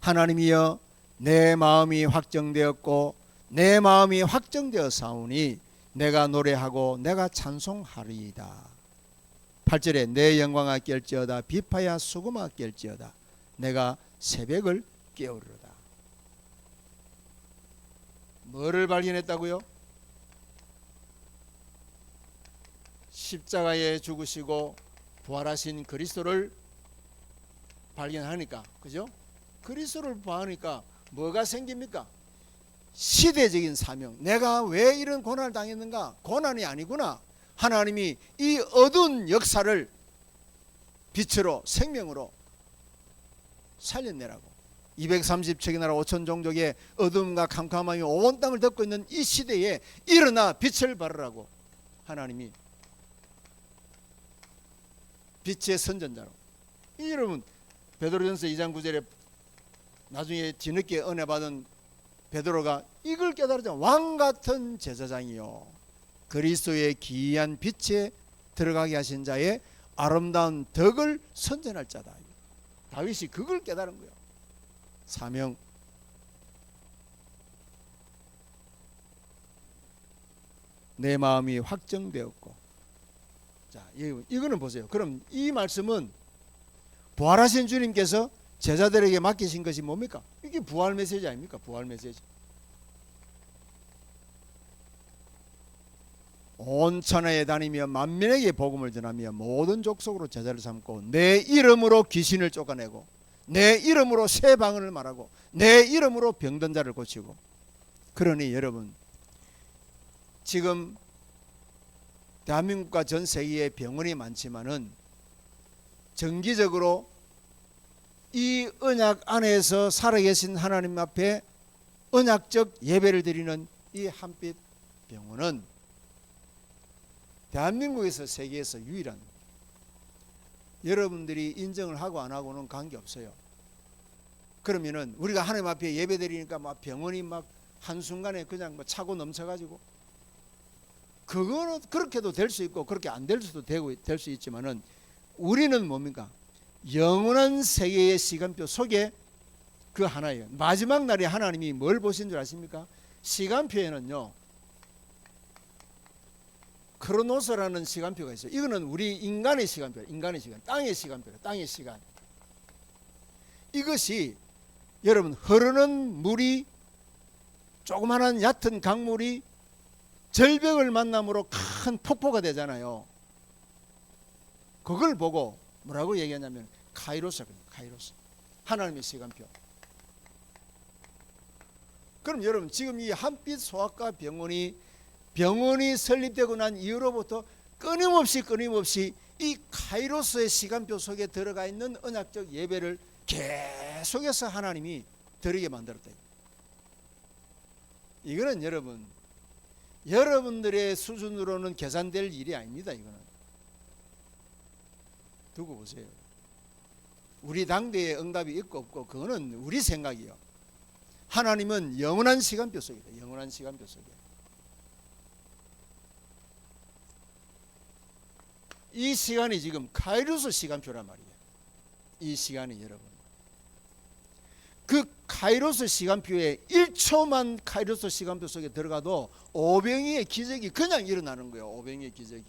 하나님이여 내 마음이 확정되었고 내 마음이 확정되어 사오니 내가 노래하고 내가 찬송하리이다. 8절에 내 영광아 깰지어다 비파야 수금아 깰지어다 내가 새벽을 깨우리로다. 뭐를 발견했다고요? 십자가에 죽으시고 부활하신 그리스도를 발견하니까, 그죠? 그리스도를 봐하니까 뭐가 생깁니까? 시대적인 사명. 내가 왜 이런 고난을 당했는가? 고난이 아니구나. 하나님이 이 어두운 역사를 빛으로 생명으로 살려내라고. 230척의 나라 5천 종족의 어둠과 캄캄함이 온 땅을 덮고 있는 이 시대에 일어나 빛을 발하라고 하나님이 빛의 선전자로. 여러분 베드로전서 2장 9절에 나중에 뒤늦게 은혜 받은 베드로가 이걸 깨달았잖아요. 왕같은 제사장이요 그리스도의 기이한 빛에 들어가게 하신 자의 아름다운 덕을 선전할 자다. 다윗이 그걸 깨달은 거예요. 사명. 내 마음이 확정되었고. 자, 이거는 보세요. 그럼 이 말씀은 부활하신 주님께서 제자들에게 맡기신 것이 뭡니까? 이게 부활 메시지 아닙니까? 부활 메시지. 온 천하에 다니며 만민에게 복음을 전하며 모든 족속으로 제자를 삼고 내 이름으로 귀신을 쫓아내고 내 이름으로 새 방언을 말하고 내 이름으로 병든 자를 고치고. 그러니 여러분 지금 대한민국과 전 세계에 병원이 많지만은 정기적으로 이 언약 안에서 살아계신 하나님 앞에 언약적 예배를 드리는 이 한빛 병원은 대한민국에서 세계에서 유일한, 여러분들이 인정을 하고 안 하고는 관계없어요. 그러면은 우리가 하나님 앞에 예배 드리니까 막 병원이 막 한순간에 그냥 뭐 차고 넘쳐가지고, 그거는 그렇게도 될 수 있고 그렇게 안 될 수도 되고 될 수 있지만은 우리는 뭡니까? 영원한 세계의 시간표 속에 그 하나예요. 마지막 날에 하나님이 뭘 보신 줄 아십니까? 시간표에는요 크로노스라는 시간표가 있어요. 이거는 우리 인간의 시간표, 인간의 시간, 땅의 시간표예요. 땅의 시간. 이것이 여러분 흐르는 물이, 조그마한 얕은 강물이 절벽을 만남으로 큰 폭포가 되잖아요. 그걸 보고 뭐라고 얘기하냐면 카이로스거든요. 카이로스. 하나님의 시간표. 그럼 여러분 지금 이 한빛 소아과 병원이 설립되고 난 이후로부터 끊임없이 이 카이로스의 시간표 속에 들어가 있는 언약적 예배를 계속해서 하나님이 드리게 만들었다. 이거는 여러분들의 수준으로는 계산될 일이 아닙니다. 이거는 두고 보세요. 우리 당대의 응답이 있고 없고 그거는 우리 생각이요. 하나님은 영원한 시간표 속이다. 영원한 시간표 속에. 이 시간이 지금 카이로스 시간표란 말이에요. 이 시간이 여러분. 그 카이로스 시간표에 1초만 카이로스 시간표 속에 들어가도 오병이의 기적이 그냥 일어나는 거예요. 오병이의 기적이.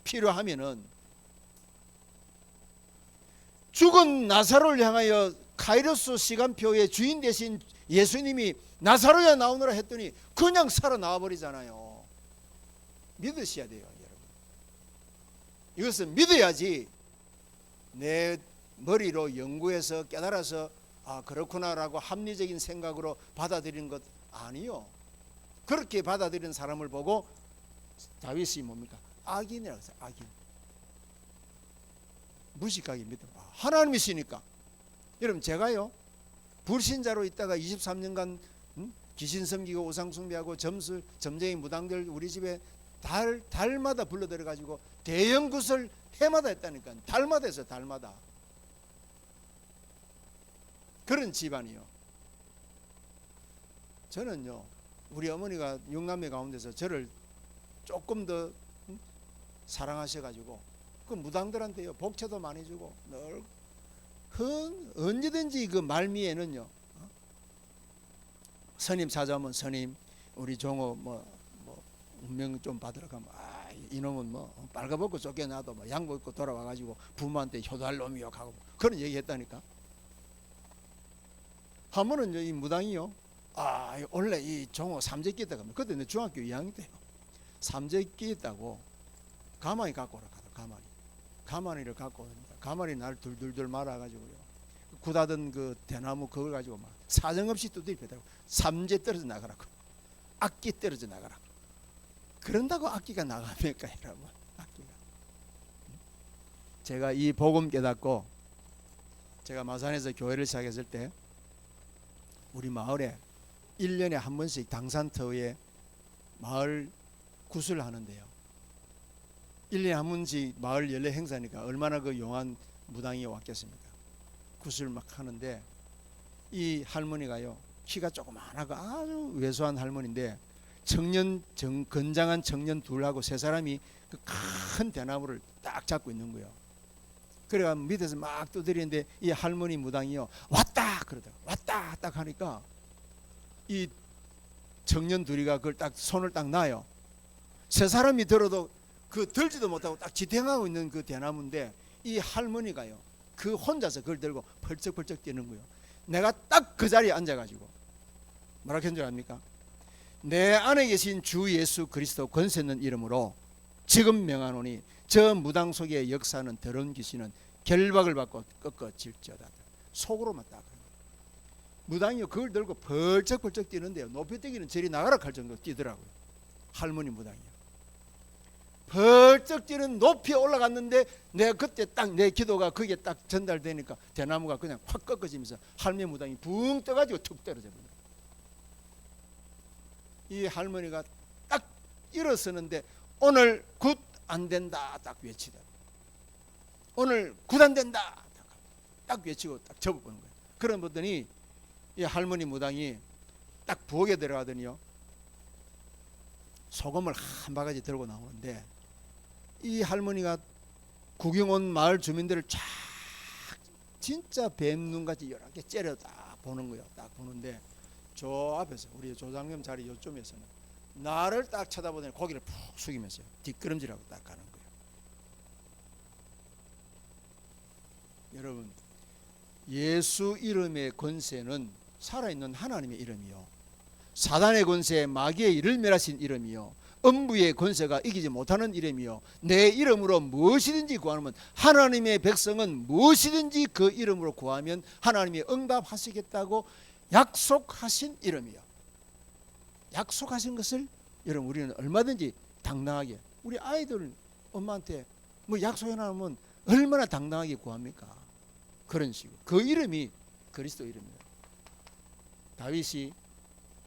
필요하면은 죽은 나사로를 향하여 카이로스 시간표의 주인 대신 예수님이 나사로야 나오느라 했더니 그냥 살아나와 버리잖아요. 믿으셔야 돼요. 이것은 믿어야지 내 머리로 연구해서 깨달아서 그렇구나라고 합리적인 생각으로 받아들이는 것 아니요. 그렇게 받아들이는 사람을 보고 다윗이 뭡니까? 악인이라고 했어요. 악인. 무식하게 믿어. 하나님이시니까. 여러분 제가요 불신자로 있다가 23년간 귀신 섬기고 우상 숭배하고 점쟁이 무당들 우리 집에 달마다 불러들여 가지고 대형 구슬 해마다 했다니까. 달마다 했어요. 달마다. 그런 집안이요. 저는요, 우리 어머니가 육남매 가운데서 저를 조금 더 사랑하셔가지고 그 무당들한테요 복채도 많이 주고 늘 언제든지 그 말미에는요, 스님 찾아오면 스님 우리 종호 뭐 운명 좀 받으러 가면 이놈은 뭐 빨가벗고 쫓겨나도 뭐 양복 입고 돌아와가지고 부모한테 효도할 놈이요 하고 그런 얘기했다니까. 한 번은 이 무당이요, 원래 이 종호 삼재끼 있다가 그때 내 중학교 2학년 때요, 삼재끼 있다고 가만히 갖고 오라 하다. 가만히를 갖고 오니까 가만히 날 둘둘둘 말아가지고요, 굳어든 그 대나무 그걸 가지고 막 사정없이 두드리 패다고 삼재 떨어져 나가라고, 악기 떨어져 나가라고. 그런다고 악기가 나갑니까 여러분? 악기가. 제가 이 복음 깨닫고 제가 마산에서 교회를 시작했을 때 우리 마을에 1년에 한 번씩 당산터에 마을 구슬을 하는데요, 1년에 한 번씩 마을 연례 행사니까 얼마나 그 용한 무당이 왔겠습니까? 구슬 막 하는데 이 할머니가요, 키가 조그만하고 아주 왜소한 할머니인데 건장한 청년 둘하고 세 사람이 그 큰 대나무를 딱 잡고 있는 거예요. 그래가 밑에서 막 두드리는데 이 할머니 무당이요, 왔다 그러다가 왔다 딱 하니까 이 청년 둘이가 그걸 딱 손을 딱 놔요. 세 사람이 들어도 그 들지도 못하고 딱 지탱하고 있는 그 대나무인데 이 할머니가요, 그 혼자서 그걸 들고 펄쩍펄쩍 뛰는 거예요. 내가 딱 그 자리에 앉아가지고 뭐라 한 줄 압니까? 내 안에 계신 주 예수 그리스도 권세 있는 이름으로 지금 명하노니 저 무당 속의 역사는 더러운 귀신은 결박을 받고 꺾어질지어다. 속으로만 딱. 무당이요, 그걸 들고 벌쩍벌쩍 뛰는데요, 높이 뛰기는 저리 나가라 할 정도로 뛰더라고요. 할머니 무당이요. 벌쩍 뛰는 높이 올라갔는데 내가 그때 딱 내 기도가 거기에 딱 전달되니까 대나무가 그냥 확 꺾어지면서 할머니 무당이 붕 떠가지고 툭 떨어져 버려요. 이 할머니가 딱 일어서는데 오늘 굿 안 된다 딱 외치다. 오늘 굿 안 된다 딱 외치고 딱 접어보는 거예요. 그런 보더니 이 할머니 무당이 딱 부엌에 들어가더니요, 소금을 한 바가지 들고 나오는데 이 할머니가 구경 온 마을 주민들을 쫙 진짜 뱀눈같이 여러 개 째려 딱 보는 거예요. 딱 보는데 저 앞에서 우리 조장님 자리 요쯤에서는 나를 딱 쳐다보더니 고개를 푹 숙이면서 뒷걸음질하고 딱 가는 거예요. 여러분, 예수 이름의 권세는 살아있는 하나님의 이름이요, 사단의 권세, 마귀의 이를 멸하신 이름이요, 음부의 권세가 이기지 못하는 이름이요, 내 이름으로 무엇이든지 구하면 하나님의 백성은 무엇이든지 그 이름으로 구하면 하나님이 응답하시겠다고 약속하신 이름이요. 약속하신 것을 여러분 우리는 얼마든지 당당하게, 우리 아이들 엄마한테 뭐 약속해 놔면 얼마나 당당하게 구합니까? 그런 식으로 그 이름이 그리스도 이름이에요. 다윗이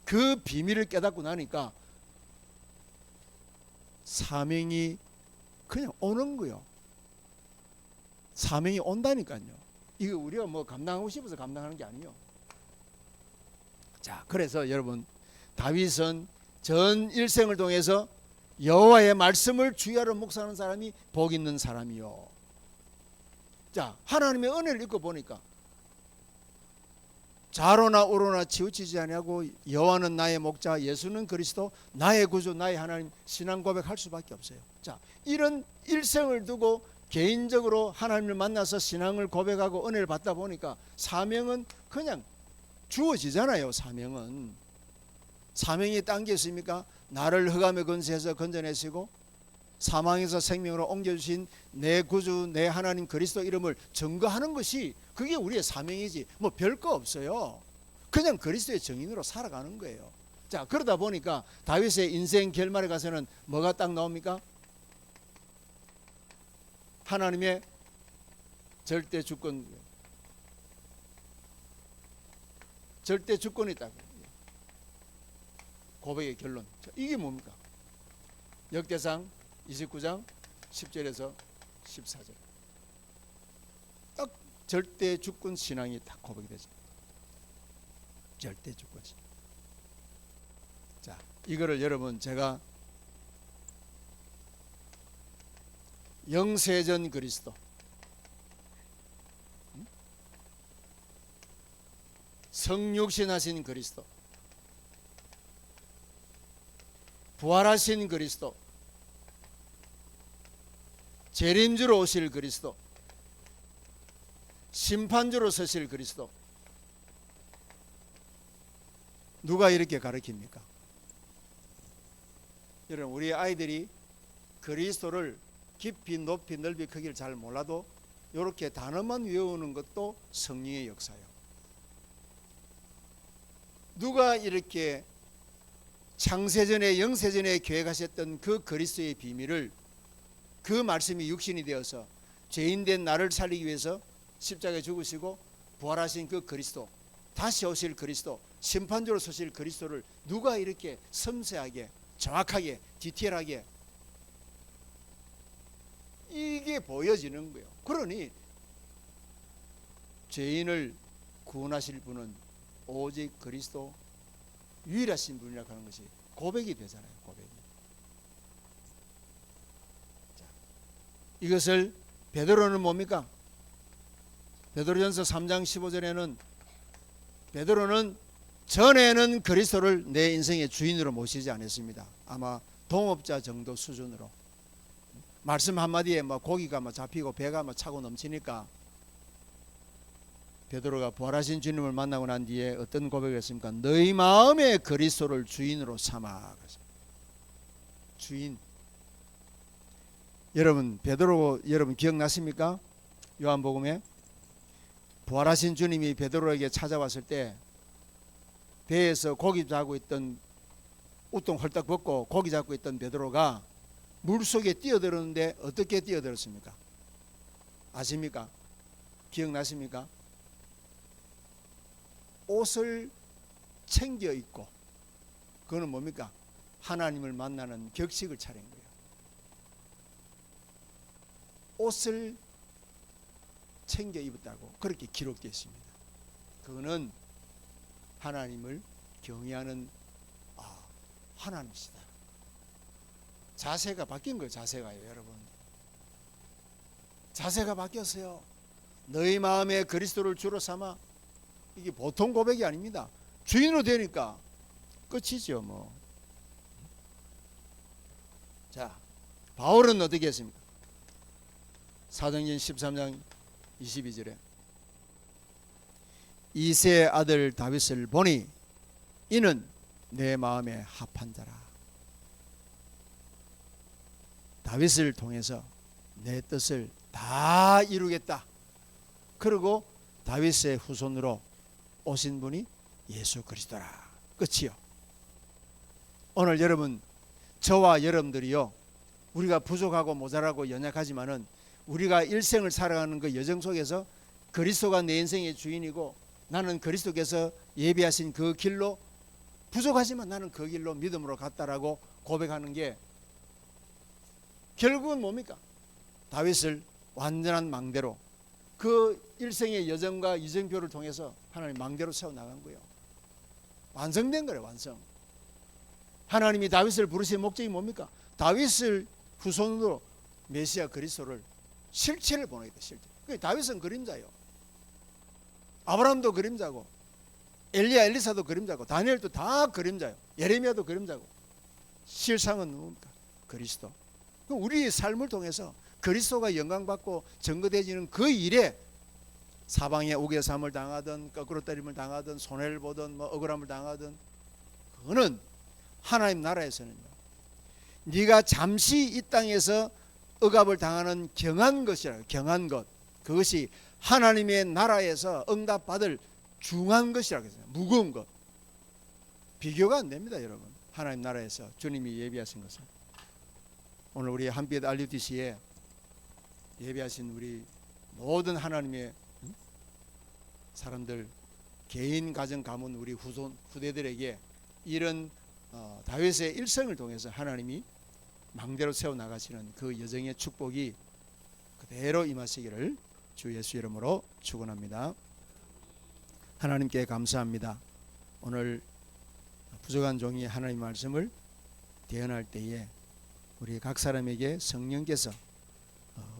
그 비밀을 깨닫고 나니까 사명이 그냥 오는 거요. 사명이 온다니까요. 이거 우리가 뭐 감당하고 싶어서 감당하는 게 아니에요. 자, 그래서 여러분, 다윗은 전 일생을 통해서 여호와의 말씀을 주야로 묵상하는 사람이 복 있는 사람이요. 자, 하나님의 은혜를 읽고 보니까 좌로나 우로나 치우치지 아니하고 여호와는 나의 목자, 예수는 그리스도, 나의 구주, 나의 하나님, 신앙 고백할 수밖에 없어요. 자, 이런 일생을 두고 개인적으로 하나님을 만나서 신앙을 고백하고 은혜를 받다 보니까 사명은 그냥 주어지잖아요. 사명이 딴 게 있습니까? 나를 흑암의 권세에서 건져내시고 사망에서 생명으로 옮겨주신 내 구주, 내 하나님 그리스도 이름을 증거하는 것이 그게 우리의 사명이지 뭐 별거 없어요. 그냥 그리스도의 증인으로 살아가는 거예요. 자, 그러다 보니까 다윗의 인생 결말에 가서는 뭐가 딱 나옵니까? 하나님의 절대 주권이 있다고. 고백의 결론. 자, 이게 뭡니까? 역대상 29장 10절에서 14절. 딱 절대 주권 신앙이 딱 고백이 되죠. 절대 주권 신앙. 자, 이거를 여러분 제가 영세전 그리스도, 성육신하신 그리스도, 부활하신 그리스도, 재림주로 오실 그리스도, 심판주로 서실 그리스도, 누가 이렇게 가르칩니까? 여러분, 우리 아이들이 그리스도를 깊이 높이 넓이 크기를 잘 몰라도 이렇게 단어만 외우는 것도 성령의 역사예요. 누가 이렇게 창세전에 영세전에 계획하셨던 그 그리스도의 비밀을, 그 말씀이 육신이 되어서 죄인된 나를 살리기 위해서 십자가에 죽으시고 부활하신 그 그리스도, 다시 오실 그리스도, 심판주로 서실 그리스도를 누가 이렇게 섬세하게 정확하게 디테일하게 이게 보여지는 거예요. 그러니 죄인을 구원하실 분은 오직 그리스도 유일하신 분이라고 하는 것이 고백이 되잖아요. 고백이. 자, 이것을 베드로는 뭡니까? 베드로전서 3장 15절에는 베드로는 전에는 그리스도를 내 인생의 주인으로 모시지 않았습니다. 아마 동업자 정도 수준으로. 말씀 한마디에 고기가 잡히고 배가 차고 넘치니까 베드로가 부활하신 주님을 만나고 난 뒤에 어떤 고백을 했습니까? 너희 마음에 그리스도를 주인으로 삼아. 주인. 여러분, 베드로 여러분 기억나십니까? 요한복음에 부활하신 주님이 베드로에게 찾아왔을 때 배에서 고기 잡고 있던, 우통 헐떡 벗고 고기 잡고 있던 베드로가 물속에 뛰어들었는데 어떻게 뛰어들었습니까? 아십니까? 기억나십니까? 옷을 챙겨 입고, 그거는 뭡니까? 하나님을 만나는 격식을 차린 거예요. 옷을 챙겨 입었다고 그렇게 기록되어 있습니다. 그거는 하나님을 경외하는 하나님이시다. 자세가 바뀐 거예요. 자세가요, 여러분. 자세가 바뀌었어요. 너희 마음에 그리스도를 주로 삼아. 이게 보통 고백이 아닙니다. 주인으로 되니까 끝이죠. 자, 바울은 어떻게 했습니까? 사도행전 13장 22절에 이새의 아들 다윗을 보니 이는 내 마음에 합한 자라. 다윗을 통해서 내 뜻을 다 이루겠다. 그리고 다윗의 후손으로 오신 분이 예수 그리스도라. 끝이요. 오늘 여러분, 저와 여러분들이요, 우리가 부족하고 모자라고 연약하지만은 우리가 일생을 살아가는 그 여정 속에서 그리스도가 내 인생의 주인이고 나는 그리스도께서 예비하신 그 길로, 부족하지만 나는 그 길로 믿음으로 갔다라고 고백하는 게 결국은 뭡니까? 다윗을 완전한 망대로, 그 일생의 여정과 이정표를 통해서 하나님 망대로 세워나간 거예요. 완성된 거예요. 완성. 하나님이 다윗을 부르신 목적이 뭡니까? 다윗을 후손으로 메시아 그리스도를 실체를 보내겠다. 실체. 다윗은 그림자예요. 아브라함도 그림자고, 엘리야 엘리사도 그림자고, 다니엘도 다 그림자예요. 예레미야도 그림자고. 실상은 누굽니까? 그리스도. 우리의 삶을 통해서 그리스도가 영광받고 증거되어지는 그 일에 사방에 우겨삼을 당하든 거꾸로 때림을 당하든 손해를 보든 억울함을 당하든, 그거는 하나님 나라에서는요, 네가 잠시 이 땅에서 억압을 당하는 경한 것이라고. 경한 것, 그것이 하나님의 나라에서 응답받을 중한 것이라고 했어요. 무거운 것. 비교가 안 됩니다, 여러분. 하나님 나라에서 주님이 예비하신 것은. 오늘 우리 한빛 RUTC에 예비하신 우리 모든 하나님의 사람들, 개인, 가정, 가문, 우리 후대들에게 이런 다윗의 일생을 통해서 하나님이 망대로 세워나가시는 그 여정의 축복이 그대로 임하시기를 주 예수 이름으로 축원합니다. 하나님께 감사합니다. 오늘 부족한 종이 하나님의 말씀을 대언할 때에 우리 각 사람에게 성령께서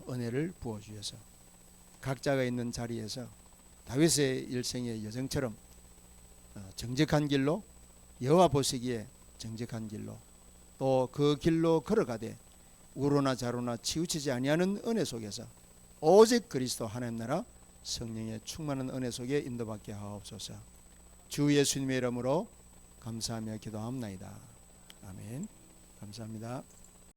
은혜를 부어주셔서 각자가 있는 자리에서 다윗의 일생의 여정처럼 정직한 길로, 여호와 보시기에 정직한 길로, 또 그 길로 걸어가되 우로나 좌로나 치우치지 아니하는 은혜 속에서 오직 그리스도 하나님 나라 성령의 충만한 은혜 속에 인도받게 하옵소서. 주 예수님의 이름으로 감사하며 기도합나이다. 아멘. 감사합니다.